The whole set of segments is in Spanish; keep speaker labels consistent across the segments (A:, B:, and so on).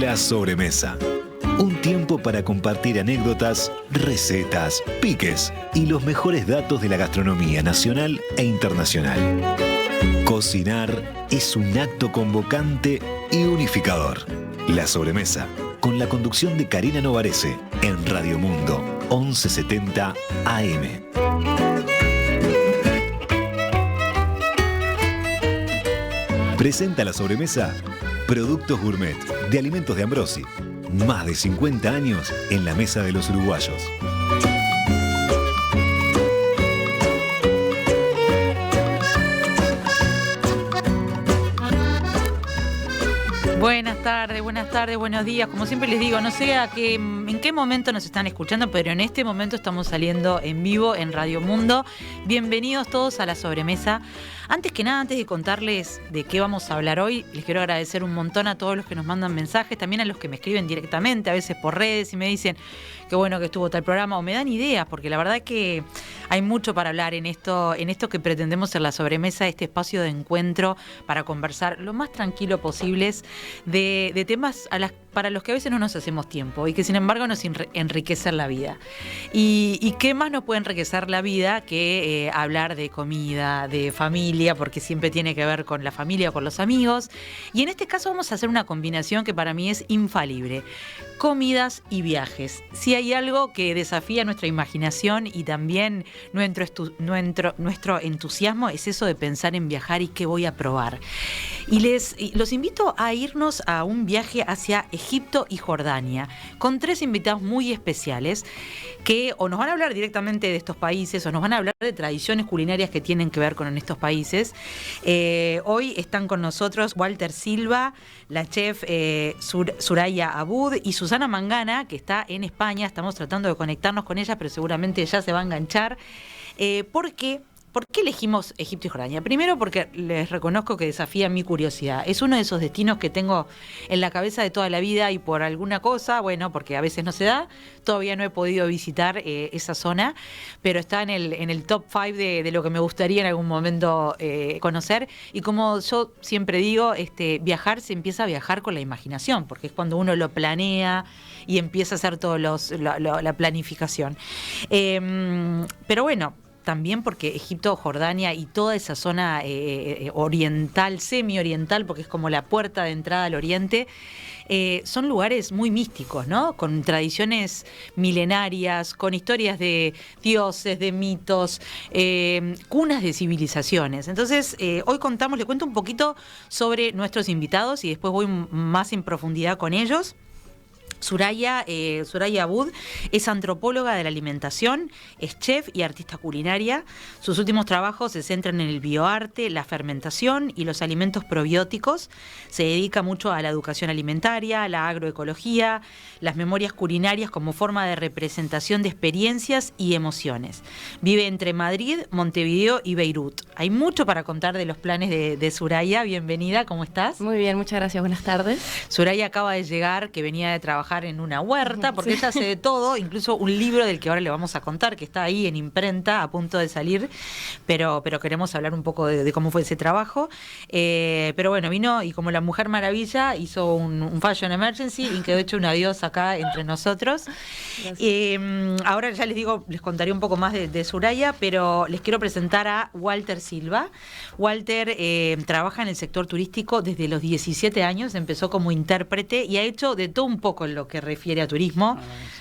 A: La Sobremesa. Un tiempo para compartir anécdotas, recetas, piques y los mejores datos de la gastronomía nacional e internacional. Cocinar es un acto convocante y unificador. La Sobremesa, con la conducción de Karina Novarese, en Radio Mundo, 1170 AM. Presenta La Sobremesa Productos Gourmet de Alimentos de Ambrosi. Más de 50 años en la mesa de los uruguayos.
B: Buenas tardes, buenos días. Como siempre les digo, no sé en qué momento nos están escuchando, pero en este momento estamos saliendo en vivo en Radio Mundo. Bienvenidos todos a La Sobremesa. Antes que nada, antes de contarles de qué vamos a hablar hoy, les quiero agradecer un montón a todos los que nos mandan mensajes, también a los que me escriben directamente, a veces por redes, y me dicen qué bueno que estuvo tal programa, o me dan ideas, porque la verdad que hay mucho para hablar en esto que pretendemos ser La Sobremesa, este espacio de encuentro para conversar lo más tranquilo posibles de temas para los que a veces no nos hacemos tiempo y que sin embargo nos enriquecen la vida. ¿Y qué más nos puede enriquecer la vida que hablar de comida, de familia, porque siempre tiene que ver con la familia o con los amigos? Y en este caso vamos a hacer una combinación que para mí es infalible: comidas y viajes. Si hay algo que desafía nuestra imaginación y también nuestro entusiasmo, es eso de pensar en viajar y qué voy a probar. Y los invito a irnos a un viaje hacia Egipto y Jordania, con 3 invitados muy especiales que o nos van a hablar directamente de estos países o nos van a hablar de tradiciones culinarias que tienen que ver con estos países. Hoy están con nosotros Walter Silva, la chef Soraya Aboud y Susana Mangana, que está en España. Estamos tratando de conectarnos con ella, pero seguramente ya se va a enganchar. ¿Por qué elegimos Egipto y Jordania? Primero porque les reconozco que desafía mi curiosidad. Es uno de esos destinos que tengo en la cabeza de toda la vida y por alguna cosa, bueno, porque a veces no se da, todavía no he podido visitar esa zona, pero está en el top 5 de lo que me gustaría en algún momento conocer. Y como yo siempre digo, viajar se empieza a viajar con la imaginación, porque es cuando uno lo planea y empieza a hacer toda la planificación. Pero bueno, también porque Egipto, Jordania y toda esa zona oriental, semi-oriental, porque es como la puerta de entrada al oriente, son lugares muy místicos, ¿no? Con tradiciones milenarias, con historias de dioses, de mitos, cunas de civilizaciones. Entonces, hoy les cuento un poquito sobre nuestros invitados y después voy más en profundidad con ellos. Soraya Aboud es antropóloga de la alimentación, es chef y artista culinaria. Sus últimos trabajos se centran en el bioarte, la fermentación y los alimentos probióticos. Se dedica mucho a la educación alimentaria, a la agroecología, las memorias culinarias como forma de representación de experiencias y emociones. Vive entre Madrid, Montevideo y Beirut. Hay mucho para contar de los planes de Soraya. Bienvenida, ¿cómo estás?
C: Muy bien, muchas gracias, buenas tardes.
B: Soraya acaba de llegar, que venía de trabajar en una huerta, porque ella hace de todo, incluso un libro del que ahora le vamos a contar, que está ahí en imprenta, a punto de salir, pero queremos hablar un poco de cómo fue ese trabajo. Pero bueno, vino y como la Mujer Maravilla hizo un Fashion Emergency y quedó hecho un adiós acá entre nosotros. Ahora ya les contaré un poco más de Soraya, pero les quiero presentar a Walter Silva. Walter trabaja en el sector turístico desde los 17 años, empezó como intérprete y ha hecho de todo un poco en lo que refiere a turismo.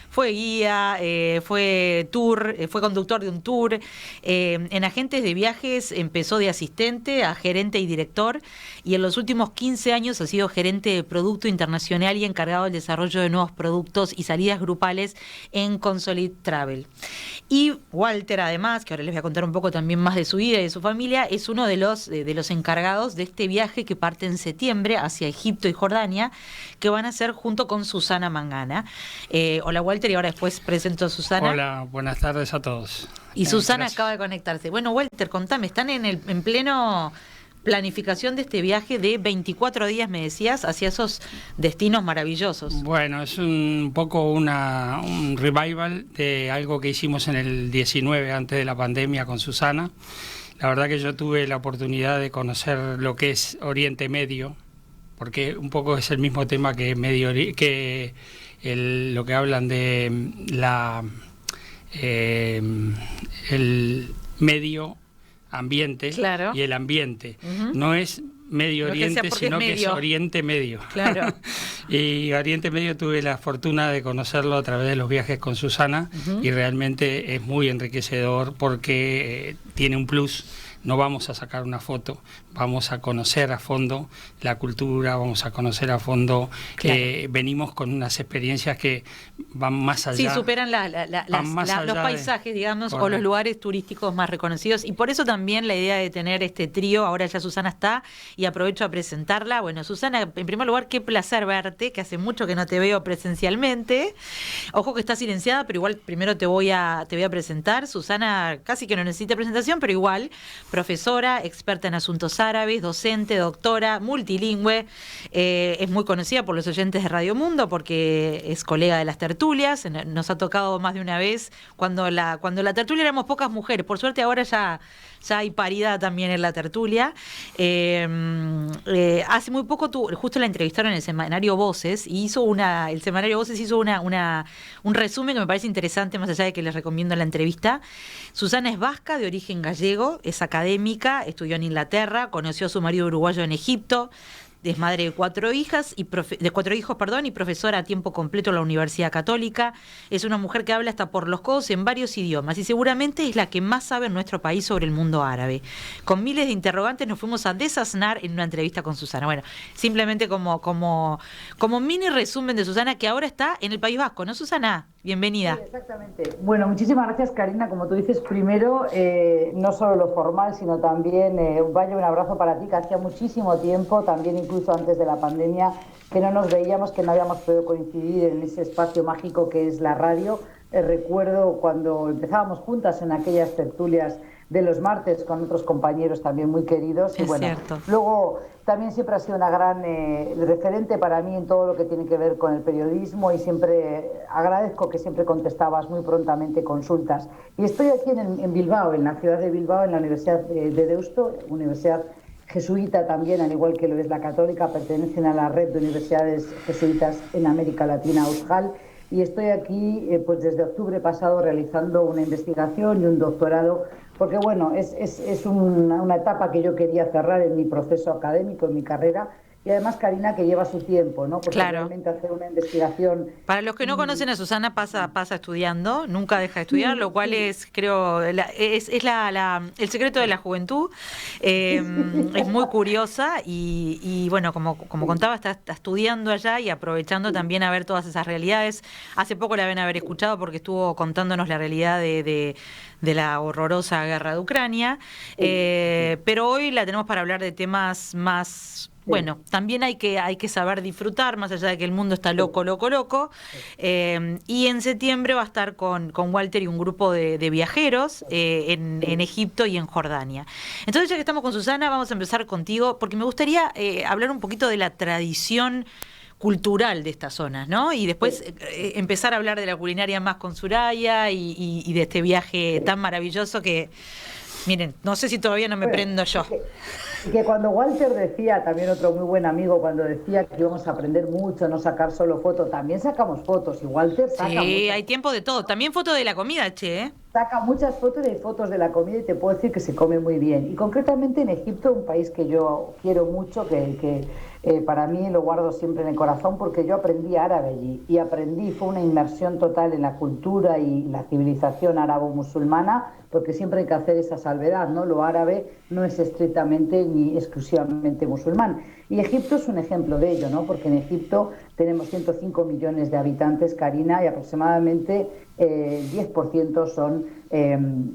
B: Fue guía, fue conductor de un tour. En agentes de viajes empezó de asistente a gerente y director, y en los últimos 15 años ha sido gerente de producto internacional y encargado del desarrollo de nuevos productos y salidas grupales en Consolid Travel. Y Walter, además, que ahora les voy a contar un poco también más de su vida y de su familia, es uno de los encargados de este viaje que parte en septiembre hacia Egipto y Jordania, que van a hacer junto con Susana Mangana. Hola Walter, y ahora después presento a Susana.
D: Hola, buenas tardes a todos.
B: Y Susana
D: Gracias.
B: acaba de conectarse. Bueno, Walter, contame, están en pleno planificación de este viaje de 24 días, me decías, hacia esos destinos maravillosos.
D: Bueno, es un poco un revival de algo que hicimos en el 19, antes de la pandemia, con Susana. La verdad que yo tuve la oportunidad de conocer lo que es Oriente Medio, porque un poco es el mismo tema que lo que hablan de el medio ambiente, claro, y el ambiente. Uh-huh. No es Medio Oriente, sino que es Oriente Medio. Claro. Y Oriente Medio tuve la fortuna de conocerlo a través de los viajes con Susana, uh-huh, y realmente es muy enriquecedor porque tiene un plus. No vamos a sacar una foto, vamos a conocer a fondo la cultura, vamos a conocer a fondo, claro, venimos con unas experiencias que van más allá.
B: Sí, superan los paisajes, digamos, correcto, o los lugares turísticos más reconocidos, y por eso también la idea de tener este trío. Ahora ya Susana está, y aprovecho a presentarla. Bueno, Susana, en primer lugar, qué placer verte, que hace mucho que no te veo presencialmente. Ojo que está silenciada, pero igual primero te voy a presentar. Susana casi que no necesita presentación, pero igual, profesora, experta en asuntos árabes, docente, doctora, multilingüe, es muy conocida por los oyentes de Radio Mundo porque es colega de las tertulias. Nos ha tocado más de una vez cuando la tertulia éramos pocas mujeres. Por suerte ahora ya hay paridad también en la tertulia. Hace muy poco justo la entrevistaron en el semanario Voces, y el semanario Voces hizo un resumen que me parece interesante, más allá de que les recomiendo la entrevista. Susana es vasca, de origen gallego, es académica, estudió en Inglaterra, conoció a su marido uruguayo en Egipto. Es madre de cuatro hijos, y profesora a tiempo completo en la Universidad Católica. Es una mujer que habla hasta por los codos en varios idiomas, y seguramente es la que más sabe en nuestro país sobre el mundo árabe. Con miles de interrogantes nos fuimos a desasnar en una entrevista con Susana. Bueno, simplemente como mini resumen de Susana, que ahora está en el País Vasco, ¿no, Susana? Bienvenida.
C: Sí, exactamente. Bueno, muchísimas gracias, Karina. Como tú dices, primero, no solo lo formal, sino también un abrazo para ti, que hacía muchísimo tiempo, también incluso antes de la pandemia, que no nos veíamos, que no habíamos podido coincidir en ese espacio mágico que es la radio. Recuerdo cuando empezábamos juntas en aquellas tertulias de los martes con otros compañeros también muy queridos. Y bueno, cierto. Luego también siempre ha sido una gran referente para mí en todo lo que tiene que ver con el periodismo, y siempre agradezco que siempre contestabas muy prontamente consultas. Y estoy aquí en Bilbao, en la ciudad de Bilbao, en la Universidad de Deusto, universidad jesuita también, al igual que lo es la católica. Pertenecen a la red de universidades jesuitas en América Latina, USJAL, y estoy aquí pues desde octubre pasado realizando una investigación y un doctorado, porque bueno, es una etapa que yo quería cerrar en mi proceso académico, en mi carrera. Y además, Karina, que lleva su tiempo, ¿no? Porque claro, realmente hacer una investigación...
B: Para los que no conocen a Susana, pasa estudiando, nunca deja de estudiar, lo cual es, creo, el secreto de la juventud. Es muy curiosa y bueno, como contaba, está estudiando allá y aprovechando también a ver todas esas realidades. Hace poco la ven haber escuchado porque estuvo contándonos la realidad de la horrorosa guerra de Ucrania, pero hoy la tenemos para hablar de temas más... Bueno, también hay que saber disfrutar, más allá de que el mundo está loco. Y en septiembre va a estar con Walter y un grupo de viajeros en Egipto y en Jordania. Entonces, ya que estamos con Susana, vamos a empezar contigo, porque me gustaría hablar un poquito de la tradición cultural de estas zonas, ¿no? Y después empezar a hablar de la culinaria más con Soraya y de este viaje tan maravilloso que... Miren, no sé si todavía no me prendo yo.
C: Que cuando Walter decía, también otro muy buen amigo, cuando decía que íbamos a aprender mucho, no sacar solo fotos, también sacamos fotos, y Walter saca muchas.
B: Hay tiempo de todo, también fotos de la comida, che.
C: Saca muchas fotos de la comida, y te puedo decir que se come muy bien. Y concretamente en Egipto, un país que yo quiero mucho, que para mí lo guardo siempre en el corazón, porque yo aprendí árabe allí, y fue una inmersión total en la cultura y la civilización árabo-musulmana, porque siempre hay que hacer esa salvedad, ¿no? Lo árabe no es estrictamente ni exclusivamente musulmán. Y Egipto es un ejemplo de ello, ¿no? Porque en Egipto tenemos 105 millones de habitantes, Karina, y aproximadamente 10%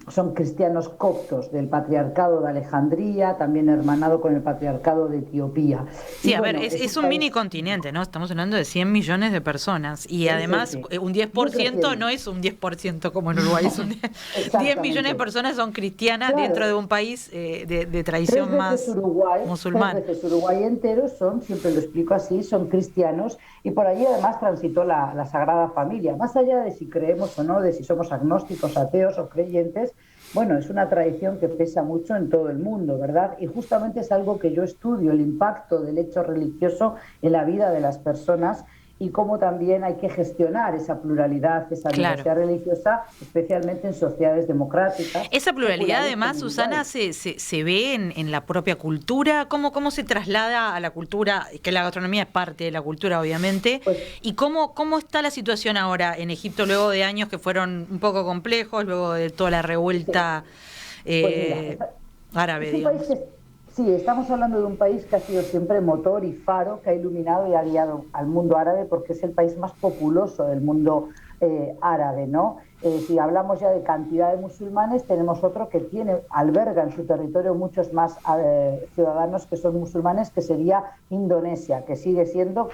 C: son cristianos coptos del Patriarcado de Alejandría, también hermanado con el Patriarcado de Etiopía.
B: Sí, a ver, es un mini continente, ¿no? Estamos hablando de 100 millones de personas, y además un 10% no es un 10% como en Uruguay, es un 10 millones de personas son cristianas, claro, dentro de un país de tradición más musulmana.
C: 3 veces Uruguay entero siempre lo explico así, son cristianos, y por allí además transitó la Sagrada Familia, más allá de si creemos o no, de si somos agnósticos, ateos o creyentes. bueno, es una tradición que pesa mucho en todo el mundo, ¿verdad? Y justamente es algo que yo estudio, el impacto del hecho religioso en la vida de las personas y cómo también hay que gestionar esa pluralidad, esa diversidad religiosa, especialmente en sociedades democráticas.
B: Esa pluralidad, además, Susana, se ve en la propia cultura. ¿Cómo se traslada a la cultura? Que la gastronomía es parte de la cultura, obviamente. Pues, ¿y cómo está la situación ahora en Egipto, luego de años que fueron un poco complejos, luego de toda la revuelta árabe, digamos?
C: Sí, estamos hablando de un país que ha sido siempre motor y faro, que ha iluminado y ha guiado al mundo árabe porque es el país más populoso del mundo árabe, ¿no? Si hablamos ya de cantidad de musulmanes, tenemos otro que alberga en su territorio muchos más ciudadanos que son musulmanes, que sería Indonesia, que sigue siendo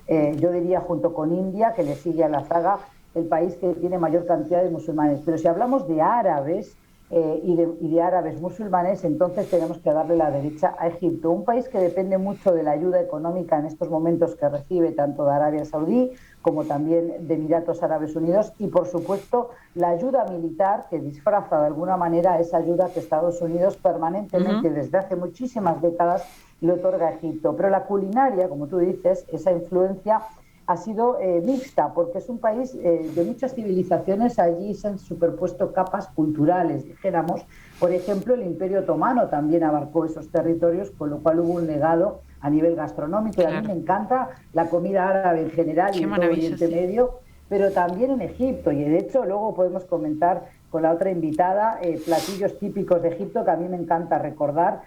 C: yo diría junto con India, que le sigue a la zaga, el país que tiene mayor cantidad de musulmanes. Pero si hablamos de árabes, y de árabes musulmanes, entonces tenemos que darle la derecha a Egipto, un país que depende mucho de la ayuda económica en estos momentos que recibe tanto de Arabia Saudí como también de Emiratos Árabes Unidos y, por supuesto, la ayuda militar que disfraza de alguna manera esa ayuda que Estados Unidos permanentemente desde hace muchísimas décadas le otorga a Egipto. Pero la culinaria, como tú dices, esa influencia ha sido mixta, porque es un país de muchas civilizaciones. Allí se han superpuesto capas culturales, dijéramos. Por ejemplo, el Imperio Otomano también abarcó esos territorios, con lo cual hubo un legado a nivel gastronómico. Claro. Y a mí me encanta la comida árabe en general y en todo Oriente Medio, pero también en Egipto. Y de hecho, luego podemos comentar con la otra invitada platillos típicos de Egipto que a mí me encanta recordar.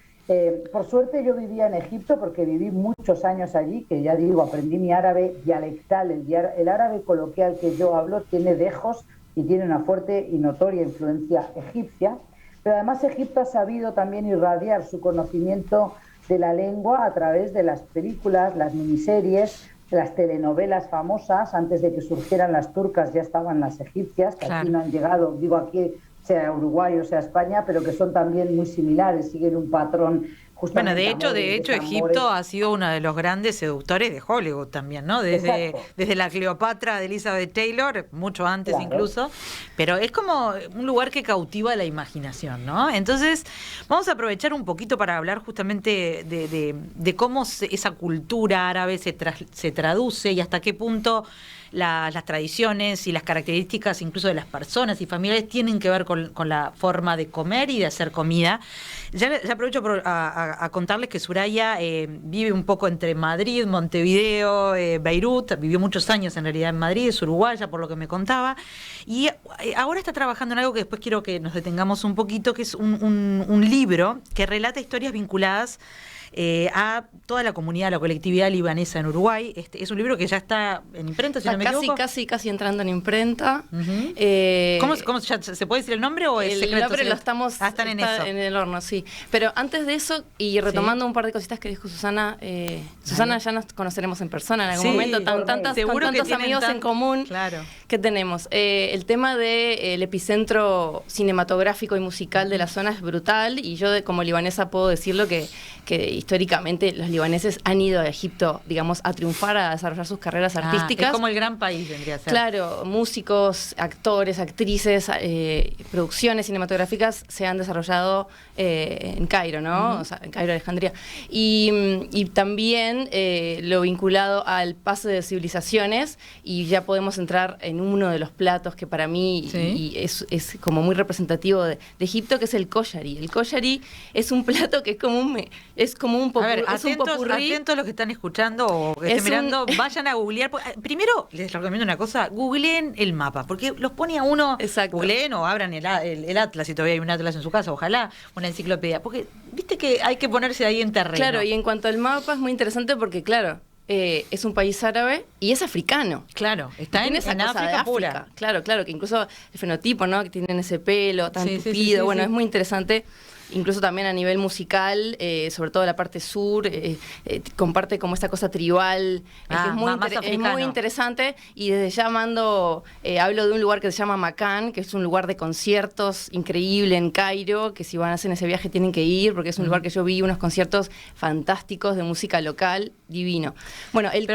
C: Por suerte yo vivía en Egipto porque viví muchos años allí, que ya digo, aprendí mi árabe dialectal, el árabe coloquial que yo hablo tiene dejos y tiene una fuerte y notoria influencia egipcia, pero además Egipto ha sabido también irradiar su conocimiento de la lengua a través de las películas, las miniseries, las telenovelas famosas. Antes de que surgieran las turcas ya estaban las egipcias, que aquí no han llegado, digo aquí, sea Uruguay o sea España, pero que son también muy similares, siguen un patrón.
B: Bueno, de hecho, Egipto ha sido uno de los grandes seductores de Hollywood también, ¿no? Desde la Cleopatra de Elizabeth Taylor, mucho antes incluso, pero es como un lugar que cautiva la imaginación, ¿no? Entonces, vamos a aprovechar un poquito para hablar justamente de cómo esa cultura árabe se traduce y hasta qué punto las tradiciones y las características incluso de las personas y familiares tienen que ver con la forma de comer y de hacer comida. Ya aprovecho a contarles que Soraya vive un poco entre Madrid, Montevideo, Beirut, vivió muchos años en realidad en Madrid, es uruguaya por lo que me contaba, y ahora está trabajando en algo que después quiero que nos detengamos un poquito, que es un libro que relata historias vinculadas a toda la comunidad, la colectividad libanesa en Uruguay. Es un libro que ya está en imprenta, si no me equivoco.
E: Casi entrando en imprenta.
B: ¿Cómo ya se puede decir el nombre o es secreto?
E: El nombre lo estamos
B: están en eso.
E: En el horno, sí. Pero antes de eso, y retomando un par de cositas que dijo Susana, Susana, ya nos conoceremos en persona en algún momento, con tantos amigos en común que tenemos. El tema del epicentro cinematográfico y musical de la zona es brutal, y yo como libanesa puedo decirlo que históricamente los libaneses han ido a Egipto, digamos, a triunfar, a desarrollar sus carreras artísticas.
B: Es como el gran país, vendría a ser.
E: Claro, músicos, actores, actrices, producciones cinematográficas se han desarrollado en Cairo, ¿no? O sea, en Cairo, Alejandría. Y también lo vinculado al paso de civilizaciones, y ya podemos entrar en uno de los platos que para mí y es como muy representativo de Egipto, que es el koshari. El koshari es un plato que es como un popurrí.
B: Atentos los que están escuchando o que estén mirando, vayan a googlear. Primero, les recomiendo una cosa, googleen el mapa, porque los pone a uno, googleen o abran el atlas, si todavía hay un atlas en su casa, ojalá, una enciclopedia, porque viste que hay que ponerse ahí en terreno.
E: Claro, y en cuanto al mapa es muy interesante porque, claro, es un país árabe y es africano.
B: Claro, está en África pura.
E: Claro, que incluso el fenotipo, ¿no? Que tienen ese pelo tan tupido, es muy interesante. Incluso también a nivel musical, sobre todo la parte sur, comparte como esta cosa tribal, es muy interesante. Y desde ya hablo de un lugar que se llama Macán, que es un lugar de conciertos increíble en Cairo, que si van a hacer ese viaje tienen que ir, porque es un lugar que yo vi unos conciertos fantásticos de música local, divino. Bueno, el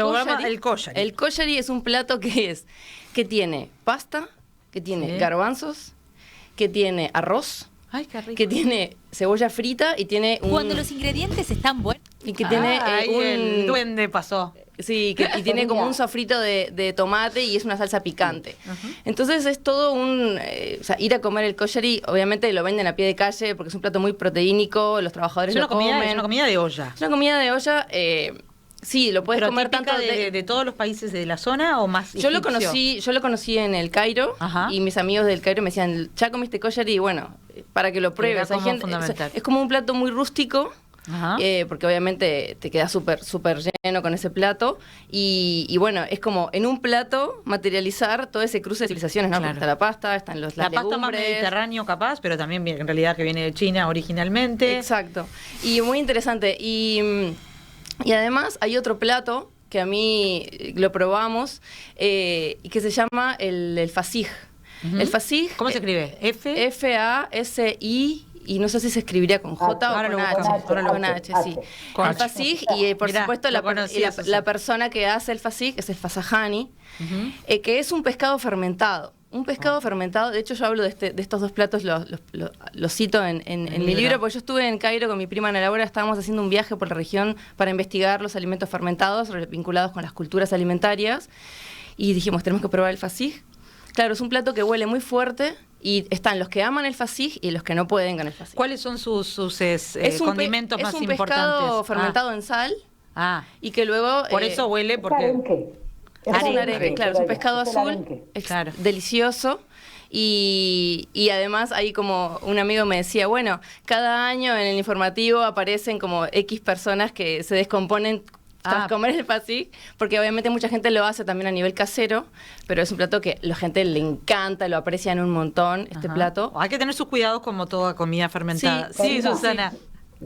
E: koshari es un plato que tiene pasta, que tiene garbanzos, que tiene arroz,
B: ay, qué rico,
E: que tiene cebolla frita y tiene
F: cuando los ingredientes están buenos.
E: Y que tiene
B: el duende pasó.
E: Sí, y tiene como un sofrito de tomate y es una salsa picante. Entonces es todo o sea, ir a comer el koshari, obviamente lo venden a pie de calle porque es un plato muy proteínico, los trabajadores lo comen.
B: Es una comida de olla.
E: Es una comida de olla, sí, lo puedes comer tanto
B: de todos los países de la zona o más
E: yo lo conocí en el Cairo.
B: Ajá.
E: Y mis amigos del Cairo me decían, ¿ya comiste koshari? Y bueno, para que lo pruebes. Hay gente, es como un plato muy rústico. Porque obviamente te queda súper lleno con ese plato y bueno, es como en un plato materializar todo ese cruce de civilizaciones, ¿no?
B: Claro.
E: Porque está la pasta, están las
B: la
E: legumbres.
B: Pasta más mediterráneo capaz, pero también en realidad que viene de China originalmente.
E: Exacto, y muy interesante y además hay otro plato que a mí lo probamos y que se llama el fasij. El fasij,
B: ¿cómo se escribe?
E: F-A-S-I. Y no sé si se escribiría con J o con H, sí. El fasij, y por supuesto la persona que hace el fasij es el fasajani, que es un pescado fermentado. Un pescado fermentado, de hecho yo hablo de estos dos platos, los cito en mi libro, porque yo estuve en Cairo con mi prima Ana Laura, estábamos haciendo un viaje por la región para investigar los alimentos fermentados vinculados con las culturas alimentarias, y dijimos, tenemos que probar el fasij. Claro, es un plato que huele muy fuerte y están los que aman el fasij y los que no pueden con el fasij.
B: ¿Cuáles son sus condimentos más importantes?
E: Es un pescado fermentado en sal y que luego...
B: Por eso huele, porque...
E: Es un arenque, claro, es un pescado azul, es delicioso. Y además ahí como un amigo me decía, bueno, cada año en el informativo aparecen como X personas que se descomponen tras comer el fasij, porque obviamente mucha gente lo hace también a nivel casero, pero es un plato que la gente le encanta, lo aprecian un montón, este plato.
B: Hay que tener sus cuidados como toda comida fermentada. Sí, Susana.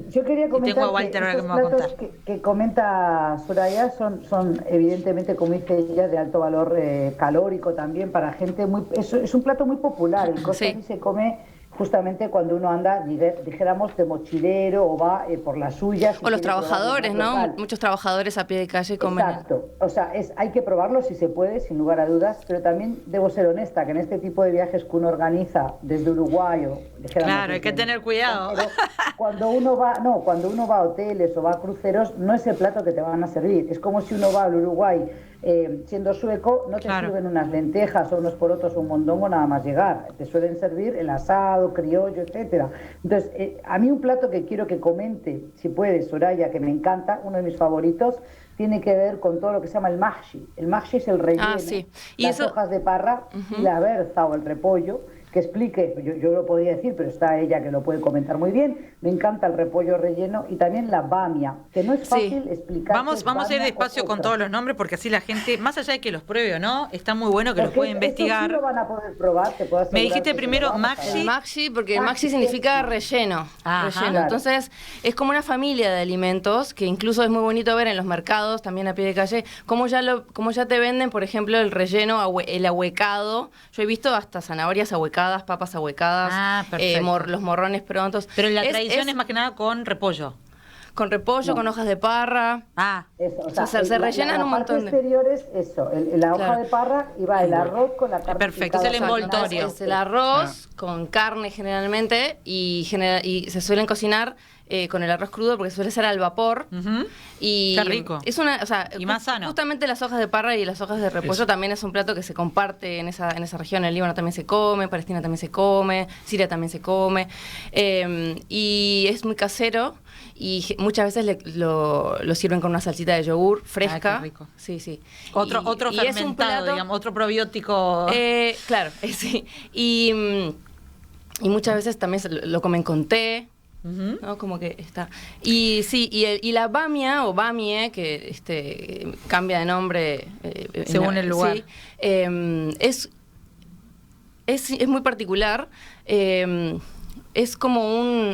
C: Yo quería comentar
B: tengo a Walter ahora que me va a contar.
C: Que comenta Soraya son evidentemente, como dice ella, de alto valor calórico también para gente muy... Es un plato muy popular, el koshari se come justamente cuando uno anda, dijéramos, de mochilero o va por las suyas.
E: O los trabajadores, ¿no? Local. Muchos trabajadores a pie de calle comen.
C: Exacto. O sea, hay que probarlo si se puede, sin lugar a dudas, pero también debo ser honesta que en este tipo de viajes que uno organiza desde Uruguay o...
B: Claro, hay que tener cuidado.
C: Cuando uno va a hoteles o va a cruceros, no es el plato que te van a servir. Es como si uno va al Uruguay siendo sueco, no te sirven unas lentejas o unos porotos o un mondongo nada más llegar. Te suelen servir el asado, criollo, etcétera. Entonces, a mí un plato que quiero que comente, si puede, Soraya, que me encanta, uno de mis favoritos, tiene que ver con todo lo que se llama el mahshi. El mahshi es el relleno, y las hojas de parra y la berza o el repollo, que explique, yo lo podría decir, pero está ella que lo puede comentar muy bien. Me encanta el repollo relleno y también la bamia, que no es fácil explicar.
B: Vamos a ir despacio con todos los nombres, porque así la gente, más allá de que los pruebe o no, está muy bueno que los pueda investigar.
C: Sí lo van a poder probar, te puedo asegurar.
B: Me dijiste primero mahshi.
E: El mahshi, porque el mahshi significa relleno. Relleno. Entonces, es como una familia de alimentos, que incluso es muy bonito ver en los mercados, también a pie de calle, como ya te venden, por ejemplo, el relleno, el ahuecado. Yo he visto hasta zanahorias ahuecadas, papas ahuecadas, los morrones prontos.
B: Pero la tradición es más que nada con repollo.
E: Con repollo, con hojas de parra.
C: Eso,
E: o sea, se rellenan un montón
C: de... La parte exterior es eso, la hoja de parra y va el arroz con la carne.
B: Perfecto, es el envoltorio.
E: Es el arroz con carne generalmente y se suelen cocinar con el arroz crudo porque suele ser al vapor. Y
B: qué rico.
E: Es
B: y más sano.
E: Justamente las hojas de parra y las hojas de repollo también es un plato que se comparte en esa región. En Líbano también se come, Palestina también se come, Siria también se come. Y es muy casero y muchas veces lo sirven con una salsita de yogur fresca.
B: Qué rico.
E: Sí.
B: Otro fermentado, digamos, otro probiótico.
E: Claro, sí. Y muchas veces también lo comen con té. ¿No? Como que está. Y sí, y la bamia o bamie, que cambia de nombre
B: según el lugar.
E: Sí, es muy particular. Es como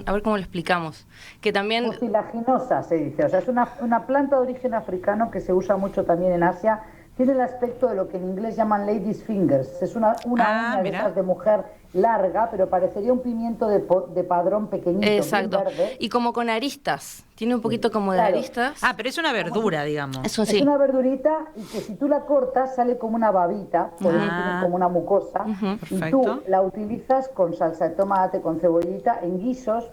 E: a ver cómo lo explicamos. Que también.
C: Mucilaginosa se dice. O sea, es una planta de origen africano que se usa mucho también en Asia. Tiene el aspecto de lo que en inglés llaman ladies fingers. Es una uña de esas de mujer larga, pero parecería un pimiento de padrón pequeñito.
E: Exacto. Y como con aristas. Tiene un poquito como de aristas.
B: Ah, pero es una verdura, digamos.
C: Eso sí. Es una verdurita y que si tú la cortas sale como una babita, como una mucosa, y tú la utilizas con salsa de tomate, con cebollita, en guisos.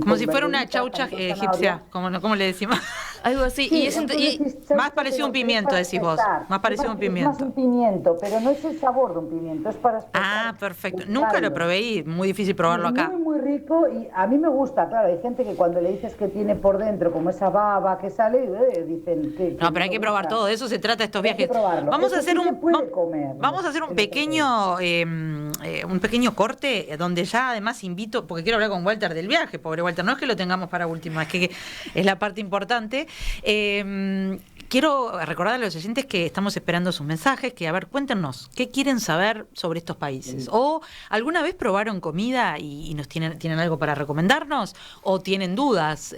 B: Como si fuera una chaucha egipcia, como le decimos.
E: Algo así.
C: Sí,
E: y
B: más parecido a un pimiento, decís vos. Más parecido a un pimiento.
C: Es más un pimiento, pero no es el sabor de un pimiento, es para espesar.
B: Ah, perfecto. Nunca lo probé y muy difícil probarlo acá.
C: Muy rico y a mí me gusta, claro, hay gente que cuando le dices que tiene por dentro como esa baba que sale, dicen que
B: no, pero hay que probar todo, de eso se trata estos viajes. Vamos a hacer un pequeño corte donde ya además invito, porque quiero hablar con Walter del viaje, pobre Walter, no es que lo tengamos para última, es que es la parte importante. Quiero recordar a los oyentes que estamos esperando sus mensajes, que a ver, cuéntenos, ¿qué quieren saber sobre estos países? ¿O alguna vez probaron comida y nos tienen algo para recomendarnos? ¿O tienen dudas?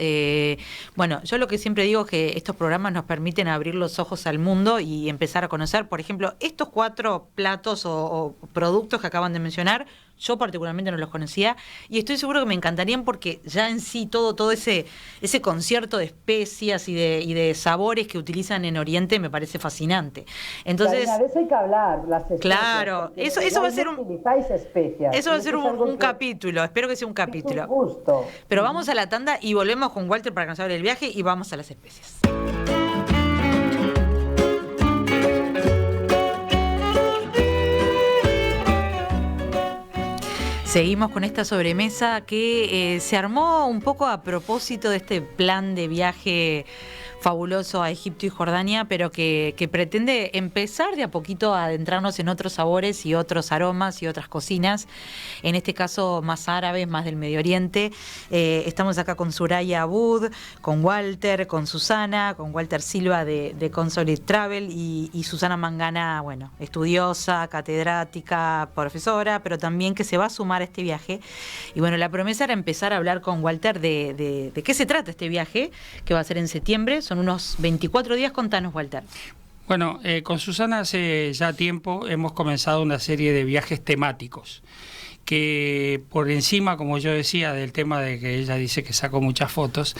B: Bueno, yo lo que siempre digo es que estos programas nos permiten abrir los ojos al mundo y empezar a conocer, por ejemplo, estos 4 platos o productos que acaban de mencionar. Yo particularmente no los conocía y estoy seguro que me encantarían porque ya en sí todo ese concierto de especias y de sabores que utilizan en Oriente me parece fascinante. Entonces,
C: a veces hay que hablar las especias.
B: Claro, eso va a ser un capítulo, espero que sea un capítulo.
C: Es un gusto.
B: Pero vamos a la tanda y volvemos con Walter para que nos hable del viaje y vamos a las especias. Seguimos con esta sobremesa que se armó un poco a propósito de este plan de viaje fabuloso a Egipto y Jordania, pero que pretende empezar de a poquito a adentrarnos en otros sabores y otros aromas y otras cocinas, en este caso más árabes, más del Medio Oriente. Estamos acá con Soraya Aboud, con Walter, con Susana, con Walter Silva de Consolid Travel y Susana Mangana, bueno, estudiosa, catedrática, profesora, pero también que se va a sumar a este viaje. Y bueno, la promesa era empezar a hablar con Walter de qué se trata este viaje, que va a ser en septiembre. Son unos 24 días. Contanos, Walter.
D: Bueno, con Susana hace ya tiempo hemos comenzado una serie de viajes temáticos que por encima, como yo decía, del tema de que ella dice que sacó muchas fotos,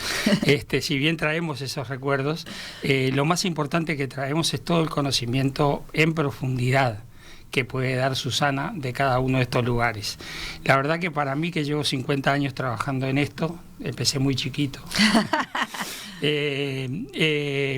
D: si bien traemos esos recuerdos, lo más importante que traemos es todo el conocimiento en profundidad que puede dar Susana de cada uno de estos lugares. La verdad que para mí, que llevo 50 años trabajando en esto, empecé muy chiquito,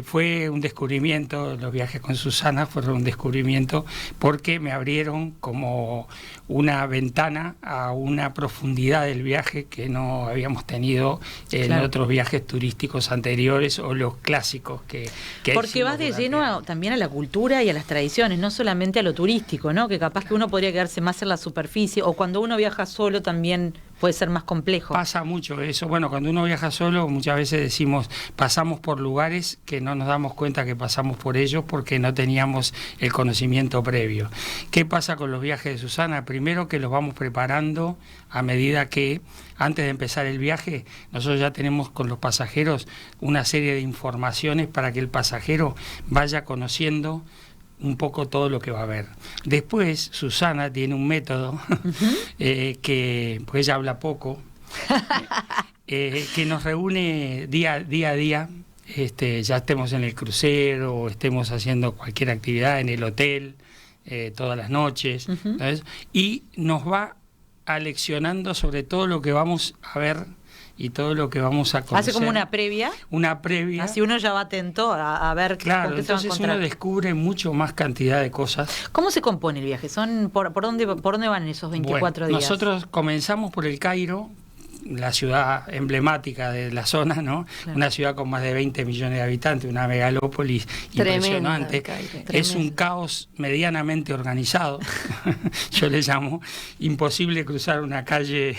D: fue un descubrimiento. Los viajes con Susana fueron un descubrimiento porque me abrieron como una ventana a una profundidad del viaje que no habíamos tenido en otros viajes turísticos anteriores o los clásicos que
B: porque vas de lleno también a la cultura y a las tradiciones, no solamente a lo turístico, ¿no? Que capaz que uno podría quedarse más en la superficie, o cuando uno viaja solo también puede ser más complejo.
D: Pasa mucho eso. Bueno, cuando uno viaja solo, muchas veces decimos, pasamos por lugares que no nos damos cuenta que pasamos por ellos porque no teníamos el conocimiento previo. ¿Qué pasa con los viajes de Susana? Primero, que los vamos preparando a medida que, antes de empezar el viaje, nosotros ya tenemos con los pasajeros una serie de informaciones para que el pasajero vaya conociendo un poco todo lo que va a ver. Después, Susana tiene un método que, pues ella habla poco, que nos reúne día a día, ya estemos en el crucero o estemos haciendo cualquier actividad en el hotel, todas las noches, ¿sabes? Y nos va aleccionando sobre todo lo que vamos a ver y todo lo que vamos a conocer.
B: Hace como una previa.
D: Una previa.
B: Así uno ya va atento a ver
D: claro,
B: con qué se va a encontrar.
D: Entonces uno descubre mucho más cantidad de cosas.
B: ¿Cómo se compone el viaje? ¿Por dónde van esos 24 días?
D: Nosotros comenzamos por el Cairo, la ciudad emblemática de la zona, ¿no? Claro. Una ciudad con más de 20 millones de habitantes, una megalópolis impresionante. Es un caos medianamente organizado, yo le llamo. Imposible cruzar una calle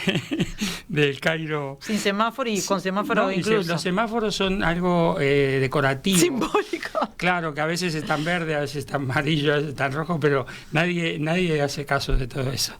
D: del Cairo
B: sin semáforo y con semáforo incluso.
D: Los semáforos son algo decorativo.
B: Simbólico.
D: Claro, que a veces están verdes, a veces están amarillos, a veces están rojos, pero nadie hace caso de todo eso.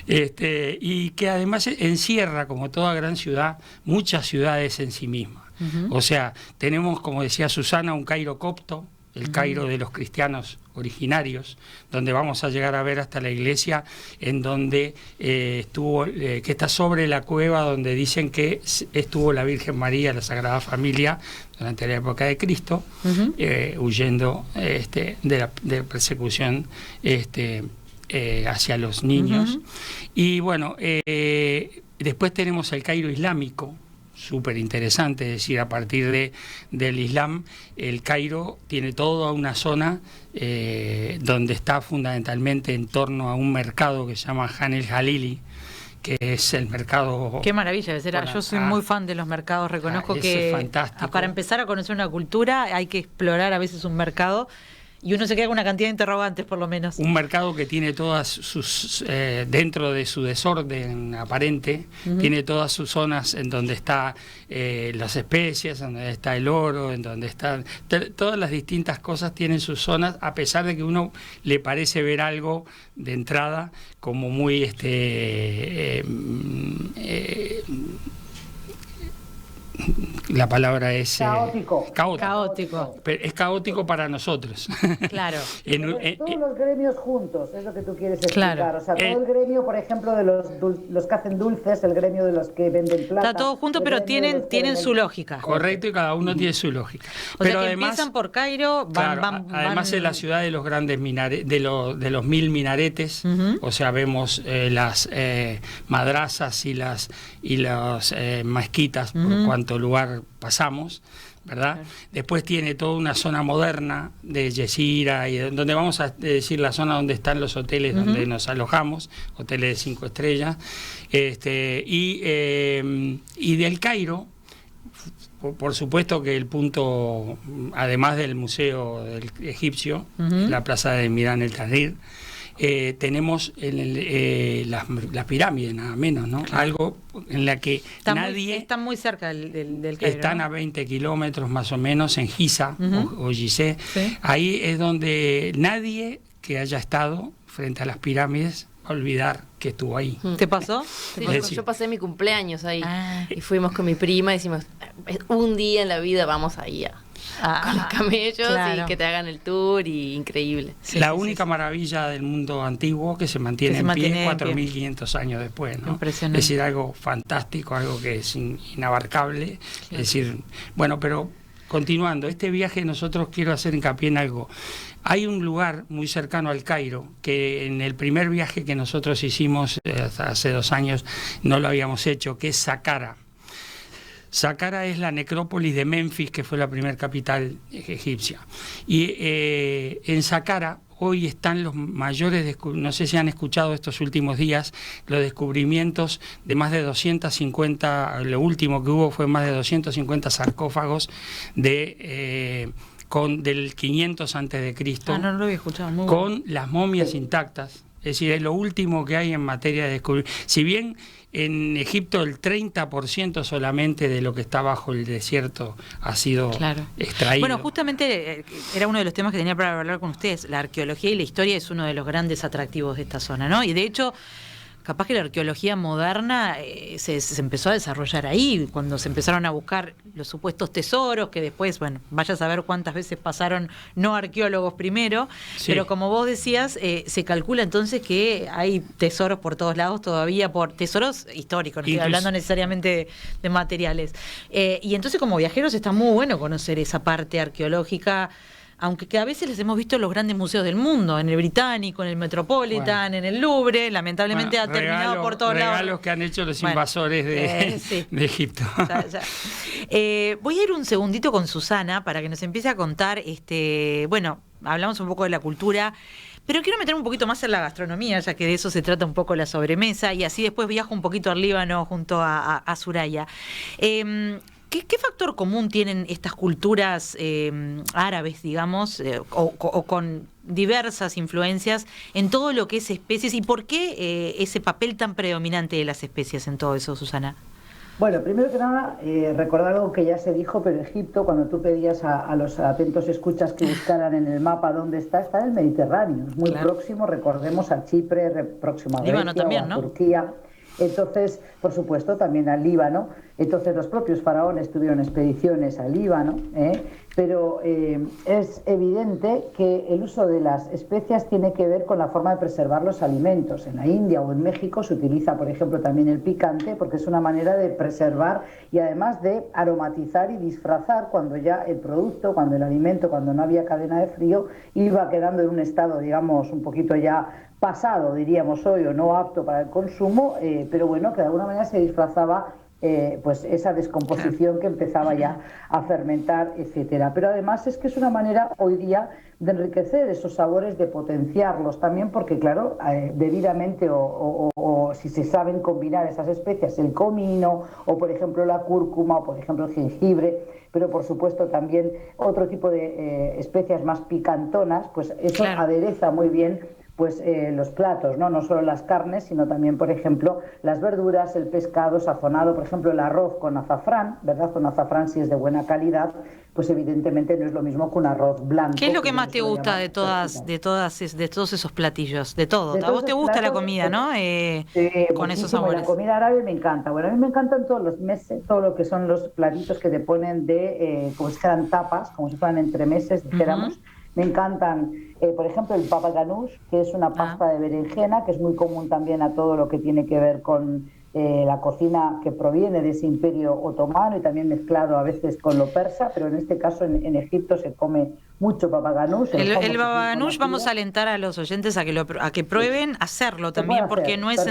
D: Y que además encierra, como toda gran ciudad, muchas ciudades en sí misma. O sea, tenemos, como decía Susana, un Cairo copto, el Cairo de los cristianos originarios, donde vamos a llegar a ver hasta la iglesia en donde que está sobre la cueva donde dicen que estuvo la Virgen María, la Sagrada Familia, durante la época de Cristo, huyendo de la persecución hacia los niños. Y bueno, después tenemos el Cairo islámico, súper interesante, es decir, a partir del Islam, el Cairo tiene toda una zona donde está fundamentalmente en torno a un mercado que se llama Han el Jalili, que es el mercado...
B: Qué maravilla, yo soy muy fan de los mercados, reconozco que para empezar a conocer una cultura hay que explorar a veces un mercado. Y uno se queda con una cantidad de interrogantes, por lo menos.
D: Un mercado que tiene todas sus, dentro de su desorden aparente, tiene todas sus zonas en donde está las especias, en donde está el oro, en donde están... Todas las distintas cosas tienen sus zonas, a pesar de que uno le parece ver algo de entrada como muy... la palabra es
C: caótico.
D: Pero es caótico para nosotros.
B: Claro.
C: Todos los gremios juntos, es lo que tú quieres explicar. Claro. O sea, todo el gremio, por ejemplo, de los que hacen dulces, el gremio de los que venden plata.
B: Está todo junto, pero tienen su lógica.
D: Correcto, y cada uno tiene su lógica.
B: O pero sea, que además, empiezan por Cairo,
D: además es la ciudad de los grandes minaretes, de los 1000 minaretes. O sea, vemos las madrazas y las mezquitas por cuanto lugar pasamos, ¿verdad? Claro. Después tiene toda una zona moderna de Yesira, y donde vamos a decir la zona donde están los hoteles donde nos alojamos, hoteles de 5 estrellas, y del Cairo, por supuesto que el punto, además del museo del egipcio, la plaza de Miran el Tahrir, tenemos las pirámides, nada menos, ¿no? Claro. Algo en la que
B: están muy cerca del Cairo.
D: Están, ¿no?, a 20 kilómetros más o menos en Giza o Gizeh. Sí. Ahí es donde nadie que haya estado frente a las pirámides va a olvidar que estuvo ahí.
B: ¿Te pasó?
E: Sí, yo pasé mi cumpleaños ahí y fuimos con mi prima y decimos, un día en la vida vamos ahí con los camellos, claro, y que te hagan el tour, y increíble.
D: La única maravilla del mundo antiguo que se mantiene en pie 4.500 años después, ¿no?
B: Impresionante.
D: Es decir, algo fantástico, algo que es inabarcable. Claro. Es decir, bueno, pero continuando, este viaje nosotros quiero hacer hincapié en algo. Hay un lugar muy cercano al Cairo que en el primer viaje que nosotros hicimos hace 2 años no lo habíamos hecho, que es Saqqara. Saqqara es la necrópolis de Memphis, que fue la primera capital egipcia. Y en Saqqara hoy están los mayores, no sé si han escuchado estos últimos días, los descubrimientos de más de 250, lo último que hubo fue más de 250 sarcófagos del 500 antes de Cristo.
B: No lo había escuchado. Muy
D: con
B: bueno.
D: Las momias intactas. Es decir, es lo último que hay en materia de descubrimiento. Si bien en Egipto el 30% solamente de lo que está bajo el desierto ha sido extraído.
B: Bueno, justamente era uno de los temas que tenía para hablar con ustedes. La arqueología y la historia es uno de los grandes atractivos de esta zona, ¿no? Y de hecho, capaz que la arqueología moderna se empezó a desarrollar ahí, cuando se empezaron a buscar los supuestos tesoros, que después, bueno, vaya a saber cuántas veces pasaron no arqueólogos primero, pero como vos decías, se calcula entonces que hay tesoros por todos lados todavía, por tesoros históricos, no estoy hablando necesariamente de materiales. Y entonces como viajeros está muy bueno conocer esa parte arqueológica, aunque que a veces les hemos visto en los grandes museos del mundo, en el Británico, en el Metropolitan, en el Louvre, lamentablemente ha terminado por todos lados.
D: Regalos que han hecho los invasores de Egipto.
B: Voy a ir un segundito con Susana para que nos empiece a contar, bueno, hablamos un poco de la cultura, pero quiero meter un poquito más en la gastronomía, ya que de eso se trata un poco la sobremesa, y así después viajo un poquito al Líbano junto a Soraya. ¿Qué factor común tienen estas culturas árabes, digamos, o con diversas influencias en todo lo que es especies? ¿Y por qué ese papel tan predominante de las especies en todo eso, Susana?
C: Bueno, primero que nada, recordar algo que ya se dijo, pero Egipto, cuando tú pedías a los atentos escuchas que buscaran en el mapa dónde está en el Mediterráneo. Es muy próximo, recordemos, a Chipre, próximo a Grecia,
B: también,
C: o a Turquía. Entonces, por supuesto, también al Líbano. Entonces, los propios faraones tuvieron expediciones al Líbano, pero es evidente que el uso de las especias tiene que ver con la forma de preservar los alimentos. En la India o en México se utiliza, por ejemplo, también el picante, porque es una manera de preservar y además de aromatizar y disfrazar cuando ya el producto, cuando el alimento, cuando no había cadena de frío, iba quedando en un estado, digamos, un poquito ya pasado, diríamos hoy, o no apto para el consumo, pero bueno, que de alguna manera se disfrazaba pues esa descomposición que empezaba ya a fermentar, etcétera. Pero además es que es una manera hoy día de enriquecer esos sabores, de potenciarlos también, porque claro, debidamente o si se saben combinar esas especias, el comino o por ejemplo la cúrcuma o por ejemplo el jengibre, pero por supuesto también otro tipo de especias más picantonas, pues eso adereza muy bien pues los platos, ¿no? Solo las carnes, sino también, por ejemplo, las verduras, el pescado sazonado, por ejemplo, el arroz con azafrán, ¿verdad? Con azafrán si es de buena calidad, pues evidentemente no es lo mismo que un arroz blanco.
B: ¿Qué es lo que más te gusta de todos esos platillos? De todo. A vos te gusta la comida, ¿no? Con esos sabores.
C: La comida árabe me encanta. Bueno, a mí me encantan todos los meses, todo lo que son los platitos que te ponen de, como si fueran tapas, como si fueran entremeses, dijéramos. Me encantan, por ejemplo, el papa ganoush, que es una pasta de berenjena, que es muy común también a todo lo que tiene que ver con la cocina que proviene de ese imperio otomano y también mezclado a veces con lo persa, pero en este caso en Egipto se come mucho papa ganoush.
B: El papa ganoush vamos a alentar a los oyentes a que prueben hacerlo también, porque no es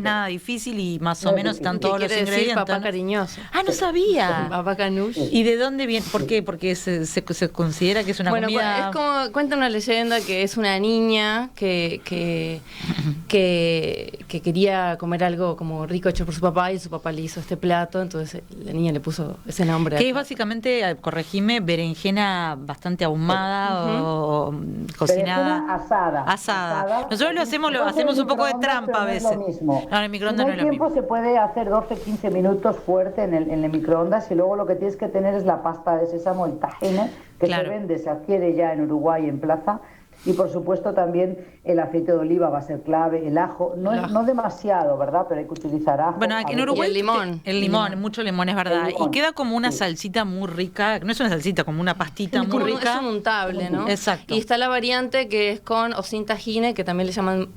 B: nada difícil y más o menos están todos los ingredientes.
E: Decir papá cariñoso.
B: Ah, no sabía.
E: Papá ganoush.
B: ¿Y de dónde viene? ¿Por qué? Porque se considera que es una comida...
E: Bueno, es como cuenta una leyenda que es una niña que quería comer algo como rico hecho por su papá y su papá le hizo este plato, entonces la niña le puso ese nombre.
B: Que es básicamente, corregime, berenjena bastante ahumada o cocinada. Asada. Nosotros lo hacemos un poco de trampa a veces.
C: No, en
B: el microondas no es lo mismo.
C: tiempo se puede hacer 12-15 minutos fuerte en el microondas y luego lo que tienes que tener es la pasta de sésamo, el tahine, que se vende, se adquiere ya en Uruguay en plaza. Y por supuesto también el aceite de oliva va a ser clave, el ajo, no demasiado, ¿verdad? Pero hay que utilizar ajo.
B: Bueno, aquí en Uruguay el limón, mucho limón, es verdad. Y queda como una salsita muy rica, no es una salsita, como una pastita muy rica.
E: Es un untable, ¿no?
B: Exacto.
E: Y está la variante que es con o sin tajine, que también le llaman,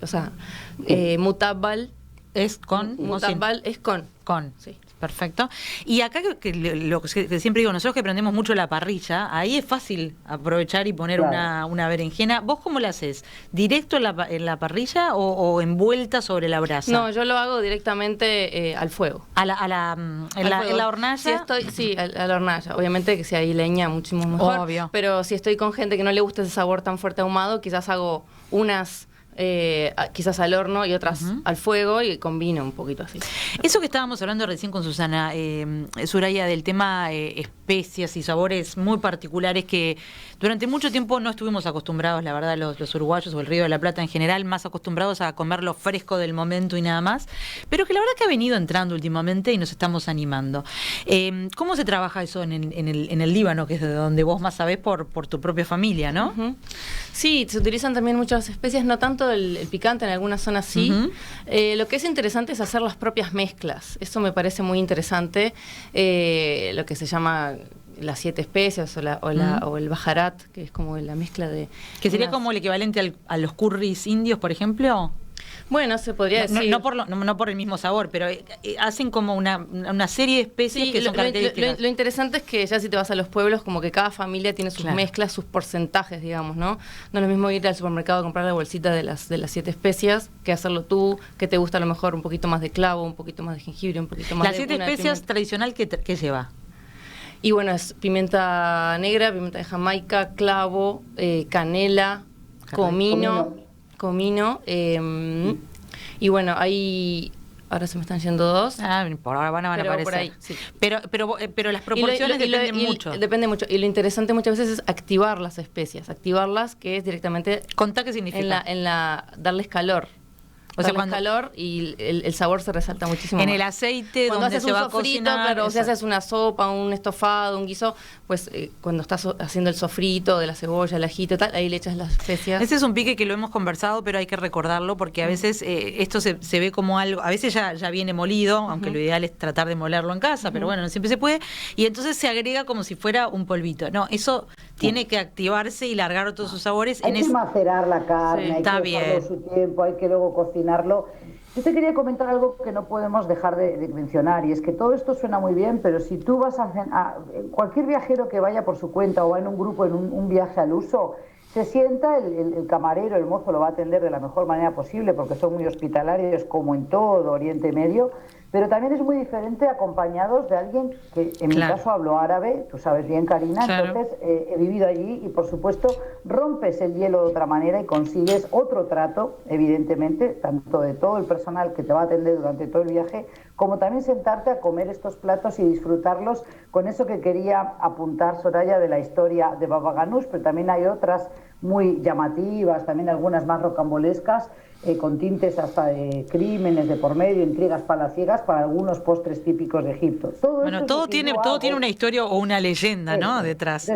E: mutabbal.
B: ¿Es con?
E: Mutabbal es con.
B: Con, sí. Perfecto. Y acá lo que siempre digo, nosotros que prendemos mucho la parrilla, ahí es fácil aprovechar y poner una berenjena. ¿Vos cómo la haces? ¿Directo en la parrilla o envuelta sobre la brasa?
E: No, yo lo hago directamente al fuego.
B: ¿En la hornalla?
E: Sí, a la hornalla. Obviamente que si hay leña, muchísimo mejor.
B: Obvio.
E: Pero si estoy con gente que no le gusta ese sabor tan fuerte ahumado, quizás hago unas... quizás al horno y otras al fuego y combino un poquito así.
B: Eso que estábamos hablando recién con Susana, Soraya, del tema especias y sabores muy particulares que durante mucho tiempo no estuvimos acostumbrados, la verdad, los uruguayos o el Río de la Plata en general, más acostumbrados a comer lo fresco del momento y nada más, pero que la verdad que ha venido entrando últimamente y nos estamos animando. ¿Cómo se trabaja eso en el Líbano, que es de donde vos más sabés por tu propia familia, ¿no?
E: Sí, se utilizan también muchas especies, no tanto el picante, en algunas zonas sí. Lo que es interesante es hacer las propias mezclas. Eso me parece muy interesante. Lo que se llama las 7 especias o el baharat, que es como la mezcla de...
B: ¿Que sería como el equivalente a los curries indios, por ejemplo?
E: Bueno, se podría decir.
B: No por el mismo sabor, pero hacen como una serie de especies que son características.
E: Lo interesante es que ya si te vas a los pueblos, como que cada familia tiene sus mezclas, sus porcentajes, digamos, ¿no? No es lo mismo ir al supermercado a comprar la bolsita de las 7 especias que hacerlo tú, que te gusta a lo mejor un poquito más de clavo, un poquito más de jengibre, un poquito más
B: de... Las 7 especias tradicional, ¿qué lleva?
E: Y bueno, es pimienta negra, pimienta de Jamaica, clavo, canela, comino. Y bueno, ahí ahora se me están yendo 2.
B: Por ahora van a aparecer.
E: Por ahí, sí.
B: Pero las proporciones dependen mucho.
E: Depende mucho. Y lo interesante muchas veces es activar las especias. Activarlas, que es directamente...
B: ¿Contá qué significa?
E: Darles calor. O sea, cuando calor y el sabor se resalta muchísimo.
B: En
E: más.
B: El aceite
E: cuando
B: donde
E: haces
B: se
E: un
B: va
E: sofrito,
B: a cocinar.
E: claro, si haces una sopa, un estofado, un guiso, pues cuando estás haciendo el sofrito de la cebolla, el ajito y tal, ahí le echas las especias.
B: Ese es un pique que lo hemos conversado, pero hay que recordarlo porque a veces esto se ve como algo, a veces ya viene molido, aunque lo ideal es tratar de molerlo en casa, pero bueno, no siempre se puede, y entonces se agrega como si fuera un polvito. No, eso tiene que activarse y largar todos sus sabores.
C: Hay que macerar la carne, hay que dejarlo su tiempo, hay que luego cocinarlo. Yo te quería comentar algo que no podemos dejar de mencionar, y es que todo esto suena muy bien, pero si tú vas a cualquier viajero que vaya por su cuenta o va en un grupo en un viaje al uso, se sienta, el camarero, el mozo lo va a atender de la mejor manera posible porque son muy hospitalarios como en todo Oriente Medio, pero también es muy diferente acompañados de alguien que en mi caso hablo árabe, tú sabes bien, Karina, entonces he vivido allí y por supuesto rompes el hielo de otra manera y consigues otro trato, evidentemente, tanto de todo el personal que te va a atender durante todo el viaje, como también sentarte a comer estos platos y disfrutarlos con eso que quería apuntar Soraya de la historia de Baba Ganoush, pero también hay otras muy llamativas, también algunas más rocambolescas, con tintes hasta de crímenes de por medio, intrigas palaciegas para algunos postres típicos de Egipto.
B: Todo tiene una historia o una leyenda, ¿no? Detrás.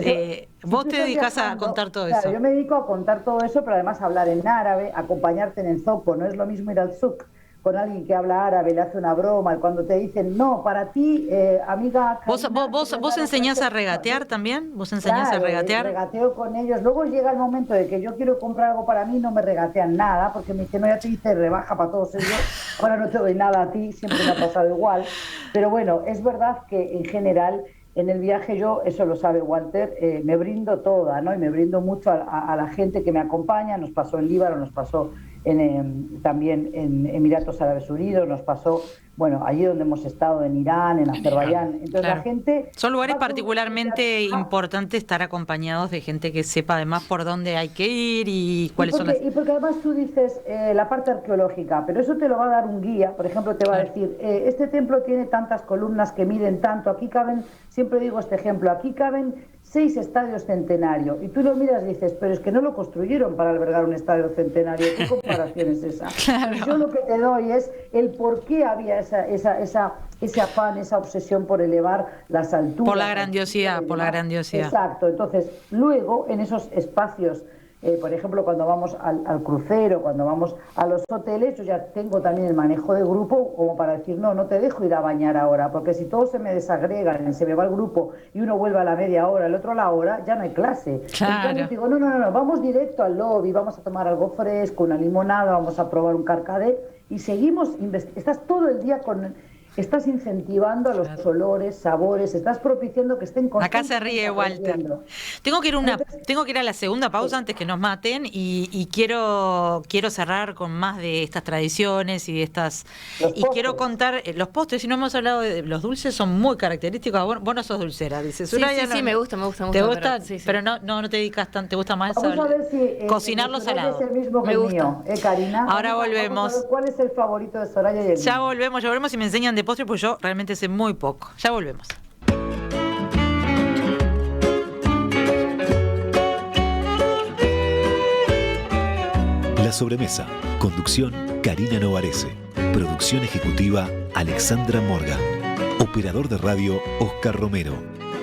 B: Vos te dedicas a contar todo eso.
C: Yo me dedico a contar todo eso, pero además a hablar en árabe, acompañarte en el zoco. No es lo mismo ir al souk con alguien que habla árabe, le hace una broma, y cuando te dicen, no, para ti, amiga... Karina,
B: ¿Vos enseñás a regatear también? ¿Vos enseñás a regatear?
C: Regateo con ellos. Luego llega el momento de que yo quiero comprar algo para mí, no me regatean nada, porque me dicen, no, ya te hice rebaja para todos ellos, ahora no te doy nada a ti, siempre me ha pasado igual. Pero bueno, es verdad que en general... En el viaje yo, eso lo sabe Walter, me brindo toda, ¿no? Y me brindo mucho a la gente que me acompaña. Nos pasó en Líbano, nos pasó también en Emiratos Árabes Unidos, nos pasó, bueno, allí donde hemos estado, en Irán, en Azerbaiyán. Entonces la gente...
B: Son lugares particularmente importantes estar acompañados de gente que sepa además por dónde hay que ir y cuáles son las...
C: Y porque además tú dices la parte arqueológica, pero eso te lo va a dar un guía. Por ejemplo, te va a decir, este templo tiene tantas columnas que miden tanto, aquí caben, siempre digo este ejemplo, aquí caben 6 estadios centenario, y tú lo miras y dices, pero es que no lo construyeron para albergar un estadio centenario. ¿Qué comparación es esa? Claro. Yo lo que te doy es el por qué había ese afán, esa obsesión por elevar las alturas.
B: Por la grandiosidad.
C: Exacto. Entonces, luego, en esos espacios, por ejemplo, cuando vamos al crucero, cuando vamos a los hoteles, yo ya tengo también el manejo de grupo como para decir, no te dejo ir a bañar ahora, porque si todos se me desagregan, se me va el grupo y uno vuelve a la media hora, el otro a la hora, ya no hay clase.
B: Claro.
C: Entonces digo, no, vamos directo al lobby, vamos a tomar algo fresco, una limonada, vamos a probar un carcadet y seguimos, estás todo el día estás incentivando a los olores, sabores, estás propiciando que estén
B: Acá se ríe Walter. Tengo que ir a la segunda pausa antes que nos maten y quiero cerrar con más de estas tradiciones y de estas quiero contar los postres. Si no hemos hablado de los dulces, son muy característicos. Vos no sos dulcera, dices.
E: Sí, me gusta.
B: ¿Te gusta? Pero no te dedicas tanto, ¿te gusta más cocinar los salados?
C: Es el mismo que me gusta. Karina.
B: Ahora volvemos.
C: ¿Cuál es el favorito de Soraya y el mío?
B: Ya volvemos y me enseñan de postre, pues yo realmente sé muy poco. Ya volvemos.
A: La sobremesa. Conducción, Karina Novarese. Producción ejecutiva, Alexandra Morgan. Operador de radio, Oscar Romero.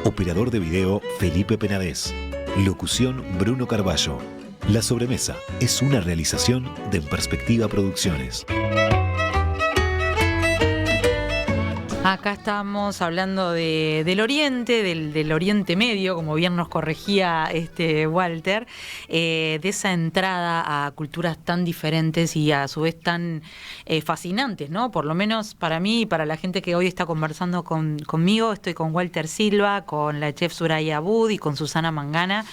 A: Operador de video, Felipe Penadez. Locución, Bruno Carballo. La sobremesa es una realización de En Perspectiva Producciones.
B: Acá estamos hablando del Oriente, del Oriente Medio, como bien nos corregía Walter, de esa entrada a culturas tan diferentes y a su vez tan fascinantes, ¿no? Por lo menos para mí y para la gente que hoy está conversando conmigo, estoy con Walter Silva, con la chef Soraya Abud y con Susana Mangana.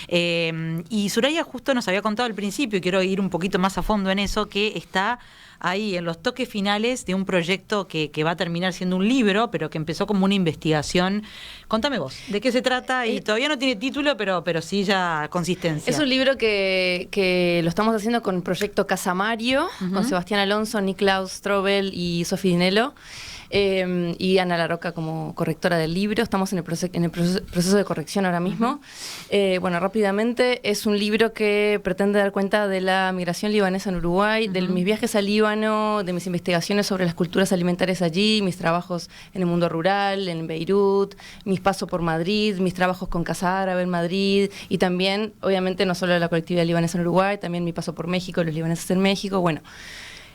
B: Y Soraya justo nos había contado al principio, y quiero ir un poquito más a fondo en eso, que está ahí en los toques finales de un proyecto que va a terminar siendo un libro, pero que empezó como una investigación. Contame vos, ¿de qué se trata? Y todavía no tiene título, pero sí ya consistencia.
E: Es un libro que lo estamos haciendo con el proyecto Casa Mario, con Sebastián Alonso, Niklaus Strobel y Sofi Dinello. y Ana Larroca como correctora del libro. Estamos en el proceso de corrección ahora mismo. Bueno, rápidamente, es un libro que pretende dar cuenta de la migración libanesa en Uruguay, de mis viajes al Líbano, de mis investigaciones sobre las culturas alimentarias allí, mis trabajos en el mundo rural, en Beirut, mis pasos por Madrid, mis trabajos con Casa Árabe en Madrid, y también, obviamente, no solo la colectividad libanesa en Uruguay, también mi paso por México, los libaneses en México. Bueno,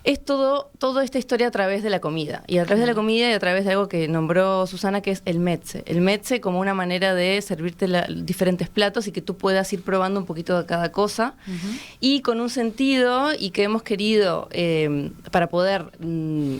E: es toda esta historia a través de la comida, y a través de la comida y a través de algo que nombró Susana, que es el mezze. El mezze como una manera de servirte diferentes platos y que tú puedas ir probando un poquito de cada cosa, y con un sentido, y que hemos querido, para poder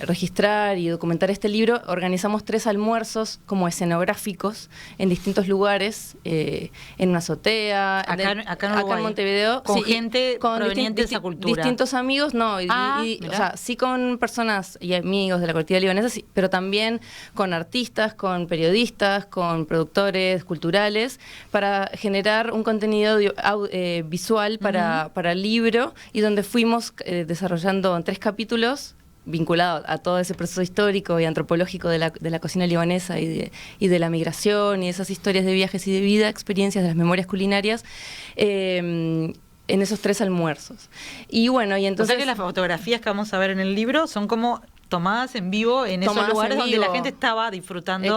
E: registrar y documentar este libro, organizamos 3 almuerzos como escenográficos en distintos lugares, en una azotea,
B: acá en
E: Montevideo,
B: con gente proveniente de esa cultura.
E: Distintos amigos, no, o sea, sí con personas y amigos de la colectividad libanesa, sí, pero también con artistas, con periodistas, con productores culturales, para generar un contenido visual para el libro, y donde fuimos desarrollando en 3 capítulos vinculado a todo ese proceso histórico y antropológico de la cocina libanesa y de la migración y esas historias de viajes y de vida, experiencias de las memorias culinarias, en esos 3 almuerzos. Y bueno, y entonces...
B: O sea que las fotografías que vamos a ver en el libro son como tomadas en vivo en esos lugares donde la gente estaba disfrutando y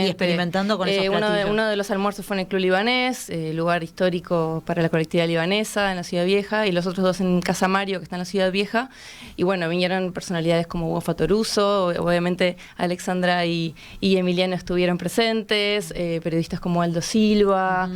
B: experimentando con esos platillos.
E: Uno de los almuerzos fue en el Club Libanés, lugar histórico para la colectividad libanesa en la Ciudad Vieja, y los otros 2 en Casa Mario, que está en la Ciudad Vieja. Y bueno, vinieron personalidades como Hugo Fatoruso, obviamente Alexandra y Emiliano estuvieron presentes, periodistas como Aldo Silva,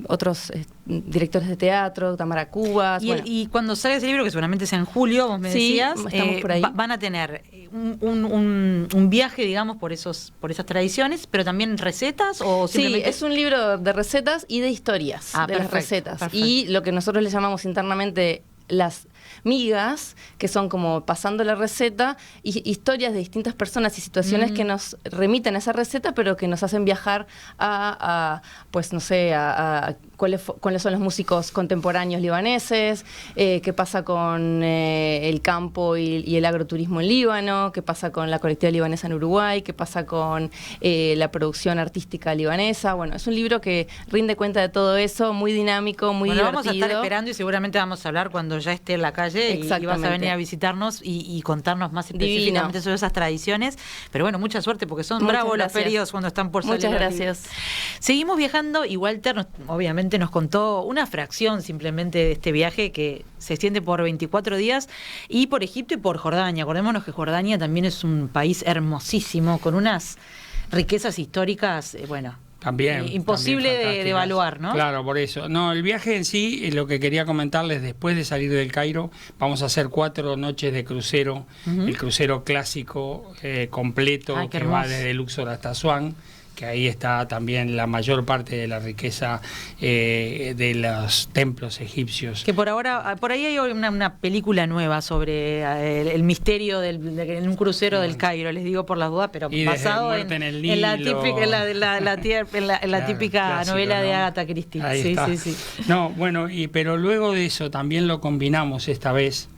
E: otros directores de teatro, Tamara Cubas.
B: Y cuando sale ese libro, que seguramente sea en julio, vos me decías,
E: estamos por ahí.
B: Van a tener un viaje, digamos, por esas tradiciones, pero también recetas, o simplemente...
E: Sí, es un libro de recetas y de historias, las recetas. Perfecto. Y lo que nosotros le llamamos internamente las migas, que son como pasando la receta, y historias de distintas personas y situaciones que nos remiten a esa receta, pero que nos hacen viajar pues no sé, a cuáles son los músicos contemporáneos libaneses, qué pasa con el campo y el agroturismo en Líbano, qué pasa con la colectividad libanesa en Uruguay, qué pasa con la producción artística libanesa. Bueno, es un libro que rinde cuenta de todo eso, muy dinámico, muy divertido.
B: Vamos a estar esperando, y seguramente vamos a hablar cuando ya esté en la calle y vas a venir a visitarnos y contarnos más específicamente sobre esas tradiciones. Pero bueno, mucha suerte, porque son bravos los periodos cuando están por salir.
E: Muchas gracias.
B: Seguimos viajando, y Walter obviamente nos contó una fracción simplemente de este viaje que se extiende por 24 días, y por Egipto y por Jordania. Acordémonos que Jordania también es un país hermosísimo, con unas riquezas históricas,
D: también
B: imposible de evaluar, ¿no?
D: Claro, por eso. No, el viaje en sí, lo que quería comentarles, después de salir del Cairo, vamos a hacer 4 noches de crucero, el crucero clásico completo, que va desde Luxor hasta Asuán, que ahí está también la mayor parte de la riqueza de los templos egipcios.
B: Que por ahí hay una película nueva sobre el misterio en un crucero del Cairo, les digo por las dudas, pero basado en la típica novela de Agatha Christie. Sí.
D: No, bueno, pero luego de eso también lo combinamos esta vez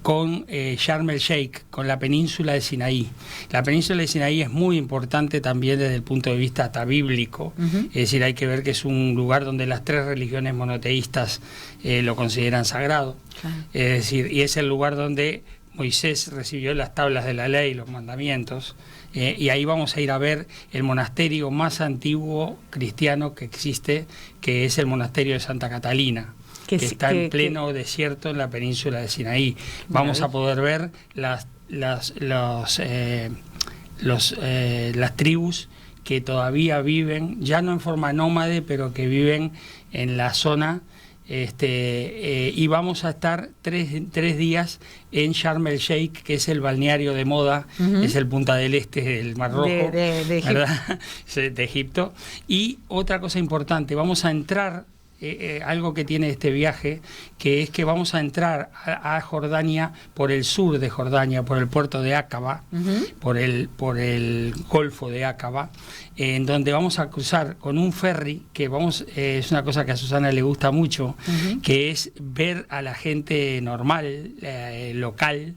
D: con Sharm el Sheikh, con la península de Sinaí. La península de Sinaí es muy importante también desde el punto de vista hasta bíblico, es decir, hay que ver que es un lugar donde las 3 religiones monoteístas lo consideran sagrado, es decir, y es el lugar donde Moisés recibió las tablas de la ley, los mandamientos, y ahí vamos a ir a ver el monasterio más antiguo cristiano que existe, que es el monasterio de Santa Catalina, que está en pleno desierto en la península de Sinaí. Vamos a poder ver las tribus que todavía viven, ya no en forma nómade, pero que viven en la zona, y vamos a estar 3 días en Sharm el Sheikh, que es el balneario de moda, es el Punta del Este del Mar Rojo, de Egipto. Y otra cosa importante, vamos a entrar algo que tiene este viaje, que es que vamos a entrar a Jordania por el sur de Jordania, por el puerto de Aqaba, por el Golfo de Aqaba, en donde vamos a cruzar con un ferry, que es una cosa que a Susana le gusta mucho, que es ver a la gente normal, local,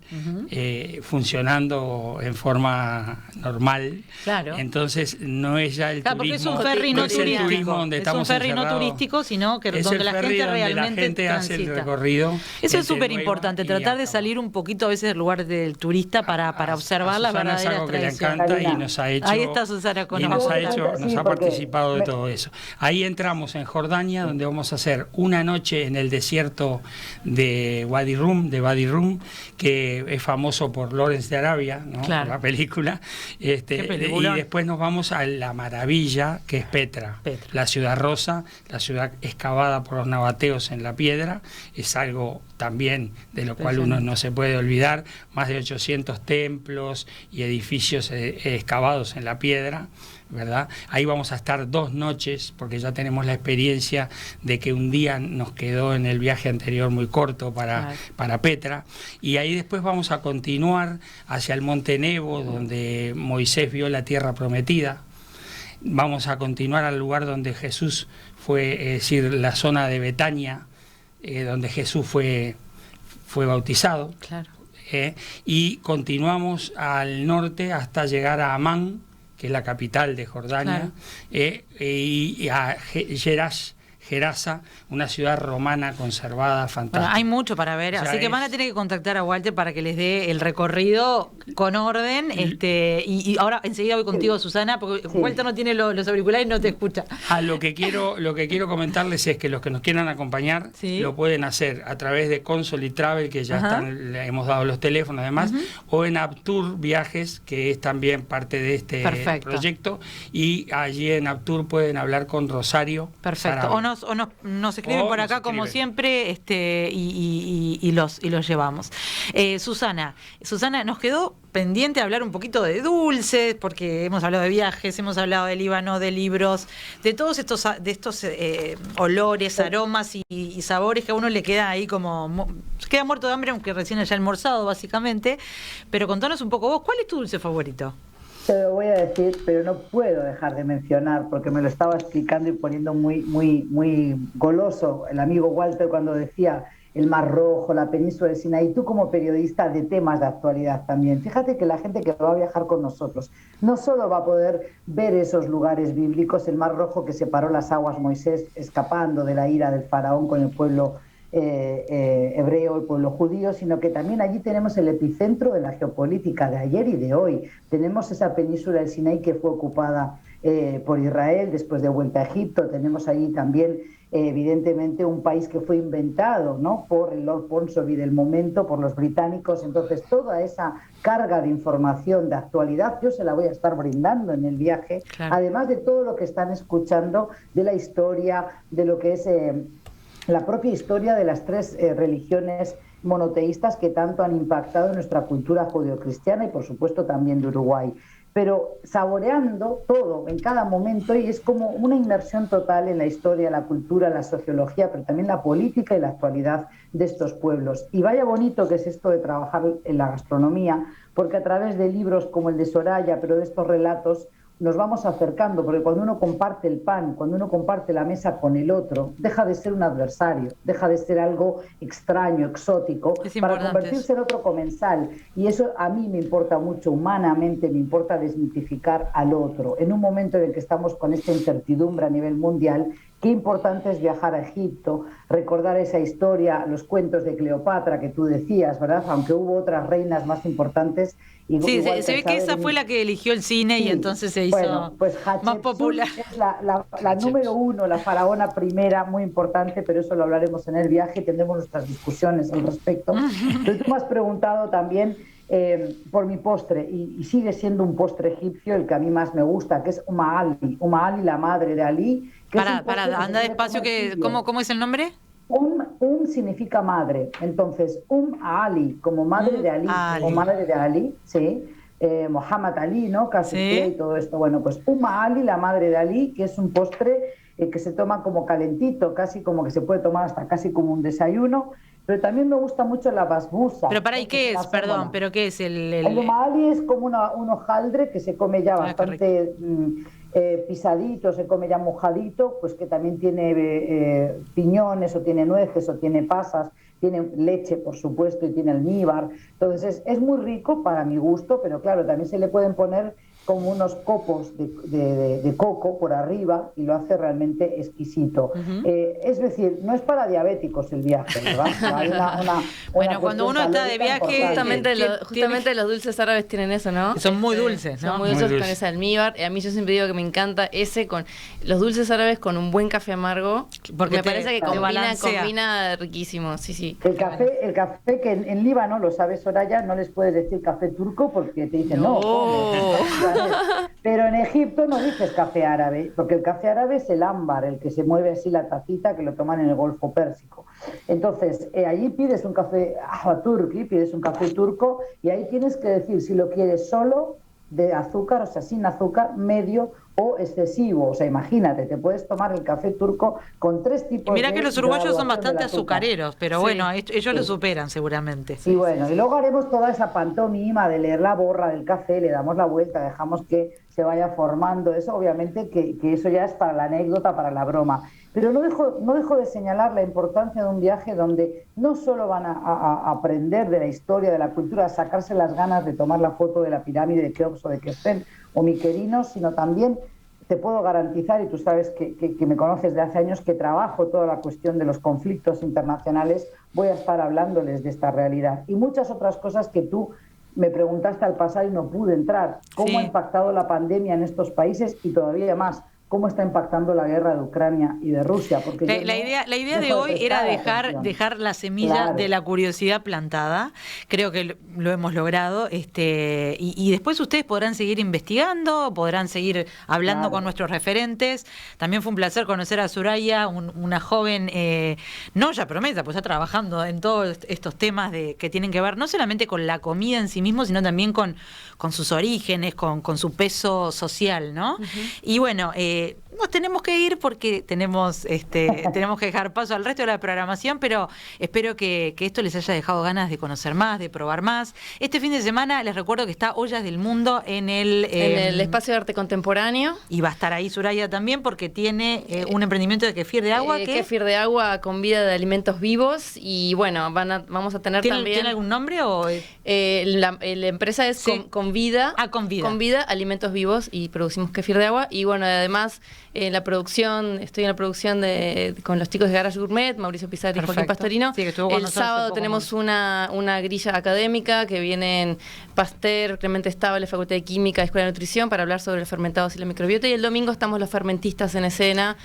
D: funcionando en forma normal.
B: Claro.
D: Entonces no es ya el turismo,
B: porque es un ferry no turístico,
D: donde
B: es
D: estamos
B: un ferry
D: encerrados.
B: No turístico, sino que
D: es
B: donde
D: el
B: la
D: ferry
B: gente
D: donde
B: realmente
D: la gente hace el recorrido.
B: Eso es súper importante, tratar de salir un poquito a veces del lugar del turista para observar las verdaderas
D: es algo que
B: tradiciones.
D: le encanta y nos ha hecho.
B: Ahí está Susana con nosotros.
D: Nos ha participado de todo eso. Ahí entramos en Jordania, donde vamos a hacer una noche en el desierto de Wadi Rum, que es famoso por Lawrence de Arabia, ¿no? Por la película. Y después nos vamos a la maravilla, que es Petra, la ciudad rosa, la ciudad excavada por los nabateos en la piedra. Es algo también de lo cual uno no se puede olvidar. Más de 800 templos y edificios excavados en la piedra, ¿verdad? Ahí vamos a estar 2 noches, porque ya tenemos la experiencia de que un día nos quedó en el viaje anterior muy corto para Petra, y ahí después vamos a continuar hacia el Monte Nebo, donde Moisés vio la tierra prometida. Vamos a continuar al lugar donde Jesús fue, es decir, la zona de Betania, donde Jesús fue bautizado. Claro. Y continuamos al norte hasta llegar a Amán, que es la capital de Jordania, y a Gerasa, una ciudad romana conservada, fantástica.
B: Bueno, hay mucho para ver, así que van a tener que contactar a Walter para que les dé el recorrido con orden. Y ahora enseguida voy contigo, Susana, porque Walter no tiene los auriculares y no te escucha.
D: Lo que quiero comentarles es que los que nos quieran acompañar lo pueden hacer a través de Consoli Travel, que ya le hemos dado los teléfonos además, o en Aptur Viajes, que es también parte de este proyecto, y allí en Aptur pueden hablar con Rosario.
B: Perfecto. O nos escriben por acá como siempre, y los llevamos. Susana, nos quedó pendiente hablar un poquito de dulces, porque hemos hablado de viajes, hemos hablado de Líbano, de libros, de todos estos olores, aromas y sabores que a uno le queda ahí como... Se queda muerto de hambre, aunque recién haya almorzado, básicamente. Pero contanos un poco vos, ¿cuál es tu dulce favorito?
C: Te lo voy a decir, pero no puedo dejar de mencionar, porque me lo estaba explicando y poniendo muy goloso el amigo Walter cuando decía el Mar Rojo, la península de Sinaí. Tú como periodista de temas de actualidad también, fíjate que la gente que va a viajar con nosotros no solo va a poder ver esos lugares bíblicos, el Mar Rojo que separó las aguas, Moisés escapando de la ira del faraón con el pueblo hebreo, el pueblo judío, sino que también allí tenemos el epicentro de la geopolítica de ayer y de hoy. Tenemos esa península del Sinaí que fue ocupada por Israel después de vuelta a Egipto. Tenemos allí también evidentemente un país que fue inventado, ¿no?, por el Lord Ponsonby del momento, por los británicos. Entonces toda esa carga de información, de actualidad, yo se la voy a estar brindando en el viaje, además de todo lo que están escuchando de la historia, de lo que es la propia historia de las 3 religiones monoteístas que tanto han impactado en nuestra cultura judeocristiana y por supuesto también de Uruguay. Pero saboreando todo en cada momento, y es como una inmersión total en la historia, la cultura, la sociología, pero también la política y la actualidad de estos pueblos. Y vaya bonito que es esto de trabajar en la gastronomía, porque a través de libros como el de Soraya, pero de estos relatos, nos vamos acercando, porque cuando uno comparte el pan, cuando uno comparte la mesa con el otro, deja de ser un adversario, deja de ser algo extraño, exótico, para convertirse en otro comensal. Y eso a mí me importa mucho, humanamente me importa desmitificar al otro. En un momento en el que estamos con esta incertidumbre a nivel mundial, qué importante es viajar a Egipto, recordar esa historia, los cuentos de Cleopatra que tú decías, ¿verdad? Aunque hubo otras reinas más importantes.
B: Sí, se ve que esa fue la que eligió el cine, y entonces se hizo más popular.
C: Es la número 1, la faraona primera, muy importante, pero eso lo hablaremos en el viaje y tendremos nuestras discusiones al respecto. Pero tú me has preguntado también por mi postre, y sigue siendo un postre egipcio el que a mí más me gusta, que es Umm Ali, la madre de Ali.
B: Anda despacio, que ¿cómo es el nombre?
C: Significa madre, entonces Ali, como madre de Ali, o madre de Ali, sí, Muhammad Ali, ¿no? Casi y todo esto. Bueno, pues Ali, la madre de Ali, que es un postre que se toma como calentito, casi como que se puede tomar hasta casi como un desayuno. Pero también me gusta mucho la basbusa.
B: Pero para ahí, ¿qué es? Perdón, ¿pero qué es
C: el umahali? Es como un hojaldre que se come ya bastante pisadito, se come ya mojadito, pues que también tiene piñones, o tiene nueces, o tiene pasas, tiene leche, por supuesto, y tiene almíbar. Entonces es muy rico para mi gusto, pero claro, también se le pueden poner como unos copos de coco por arriba y lo hace realmente exquisito. Es decir, no es para diabéticos el viaje, ¿verdad?
B: Bueno, cuando uno está de viaje...
E: Justamente los dulces árabes tienen eso, ¿no?
B: Son muy dulces, ¿no?
E: Son muy dulces con ese almíbar. A mí yo siempre digo que me encanta ese con los dulces árabes con un buen café amargo. Porque me parece que combina riquísimo, sí.
C: El café que en Líbano, lo sabes, Soraya, no les puedes decir café turco porque te dicen no. Pero en Egipto no dices café árabe, porque el café árabe es el ámbar, el que se mueve así la tacita, que lo toman en el Golfo Pérsico. Entonces, allí pides un café turqui, pides un café turco, y ahí tienes que decir si lo quieres solo, de azúcar, o sea, sin azúcar, medio o excesivo. O sea, imagínate, te puedes tomar el café turco con 3 tipos de...
B: Mira que los uruguayos son bastante azucareros, pero sí, bueno, ellos lo superan seguramente.
C: Y bueno, y luego haremos toda esa pantomima de leer la borra del café, le damos la vuelta, dejamos que se vaya formando eso, obviamente que eso ya es para la anécdota, para la broma. Pero no dejo de señalar la importancia de un viaje donde no solo van a aprender de la historia, de la cultura, a sacarse las ganas de tomar la foto de la pirámide de Keops o de Kefren o Miquerinos, sino también te puedo garantizar, y tú sabes que me conoces de hace años, que trabajo toda la cuestión de los conflictos internacionales, voy a estar hablándoles de esta realidad. Y muchas otras cosas que tú me preguntaste al pasar y no pude entrar. ¿Cómo ha impactado la pandemia en estos países? Y todavía más, ¿cómo está impactando la guerra de Ucrania y de Rusia? Porque
B: la idea de hoy era dejar la semilla de la curiosidad plantada. Creo que lo hemos logrado. Y después ustedes podrán seguir investigando, podrán seguir hablando con nuestros referentes. También fue un placer conocer a Soraya, una joven, no ya promesa, pues está trabajando en todos estos temas que tienen que ver no solamente con la comida en sí mismo, sino también con sus orígenes, con su peso social, ¿no? Y bueno, nos tenemos que ir porque tenemos que dejar paso al resto de la programación, pero espero que esto les haya dejado ganas de conocer más, de probar más. Este fin de semana les recuerdo que está Ollas del Mundo en el
E: Espacio de Arte Contemporáneo.
B: Y va a estar ahí Soraya también porque tiene un emprendimiento de kefir de agua.
E: Kefir de agua con vida de alimentos vivos. Y bueno, vamos a tener también...
B: ¿Tiene algún nombre o...?
E: La empresa es Con Vida.
B: Con Vida.
E: Con Vida, alimentos vivos, y producimos kefir de agua. Y bueno, además... estoy en la producción con los chicos de Garage Gourmet, Mauricio Pizarro y Joaquín Pastorino.
B: Sí, el
E: sábado tenemos una grilla académica que vienen Pasteur, Clemente Estable, Facultad de Química, Escuela de Nutrición, para hablar sobre los fermentados y la microbiota. Y el domingo estamos los fermentistas en escena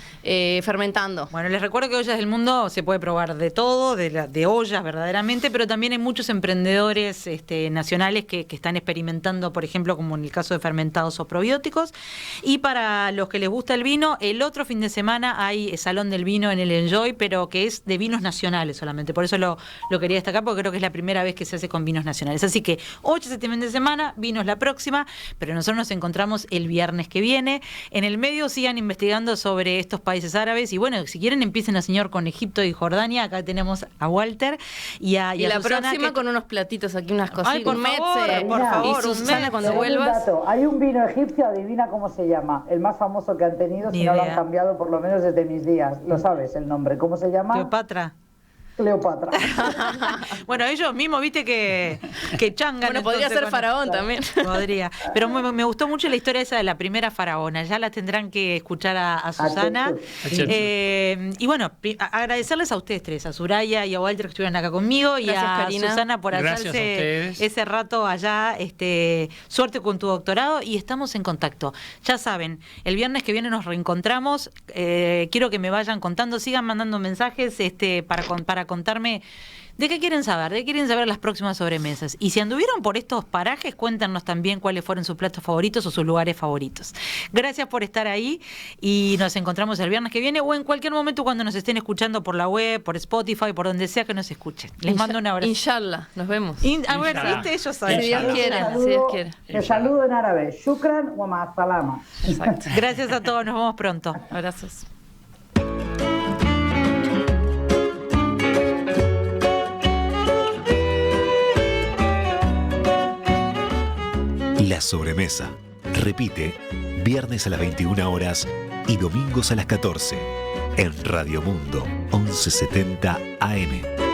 E: fermentando.
B: Bueno, les recuerdo que Ollas del Mundo se puede probar de todo, de ollas verdaderamente, pero también hay muchos emprendedores nacionales que están experimentando, por ejemplo, como en el caso de fermentados o probióticos. Y para los que les gusta el vino, el otro fin de semana hay Salón del Vino en el Enjoy, pero que es de vinos nacionales solamente. Por eso lo quería destacar, porque creo que es la primera vez que se hace con vinos nacionales. Así que 8 este fin de semana, vinos la próxima, pero nosotros nos encontramos el viernes que viene. En el medio sigan investigando sobre estos países árabes y bueno, si quieren empiecen a soñar con Egipto y Jordania. Acá tenemos a Walter y a
E: la
B: Susana,
E: próxima con unos platitos aquí, unas cositas.
B: Ay, por favor,
E: y Susana, cuando vuelvas.
C: Hay un vino egipcio, adivina cómo se llama, el más famoso que han tenido, si no lo han cambiado por lo menos desde mis días. Lo sabes el nombre, ¿cómo se llama?
B: Cleopatra. Bueno, ellos mismos, viste que changan.
E: Bueno, podría ser faraón también.
B: Podría. Pero me gustó mucho la historia esa de la primera faraona. Ya la tendrán que escuchar a Susana. Y bueno, agradecerles a ustedes tres, a Soraya y a Walter que estuvieron acá conmigo.
E: Gracias,
B: y a
E: Karina.
B: Susana por hacerse ese rato allá. Suerte con tu doctorado y estamos en contacto. Ya saben, el viernes que viene nos reencontramos. Quiero que me vayan contando, sigan mandando mensajes para contarme de qué quieren saber las próximas sobremesas. Y si anduvieron por estos parajes, cuéntanos también cuáles fueron sus platos favoritos o sus lugares favoritos. Gracias por estar ahí y nos encontramos el viernes que viene o en cualquier momento cuando nos estén escuchando por la web, por Spotify, por donde sea que nos escuchen. Les mando un abrazo.
E: Inshallah, nos vemos.
B: A ver, ¿viste? Ellos saben.
E: Si Dios quiere.
C: Te saludo en árabe. Shukran wa ma'as salama.
B: Exacto. Gracias a todos, nos vemos pronto.
E: Abrazos.
A: La Sobremesa. Repite, viernes a las 21 horas y domingos a las 14. En Radio Mundo, 1170 AM.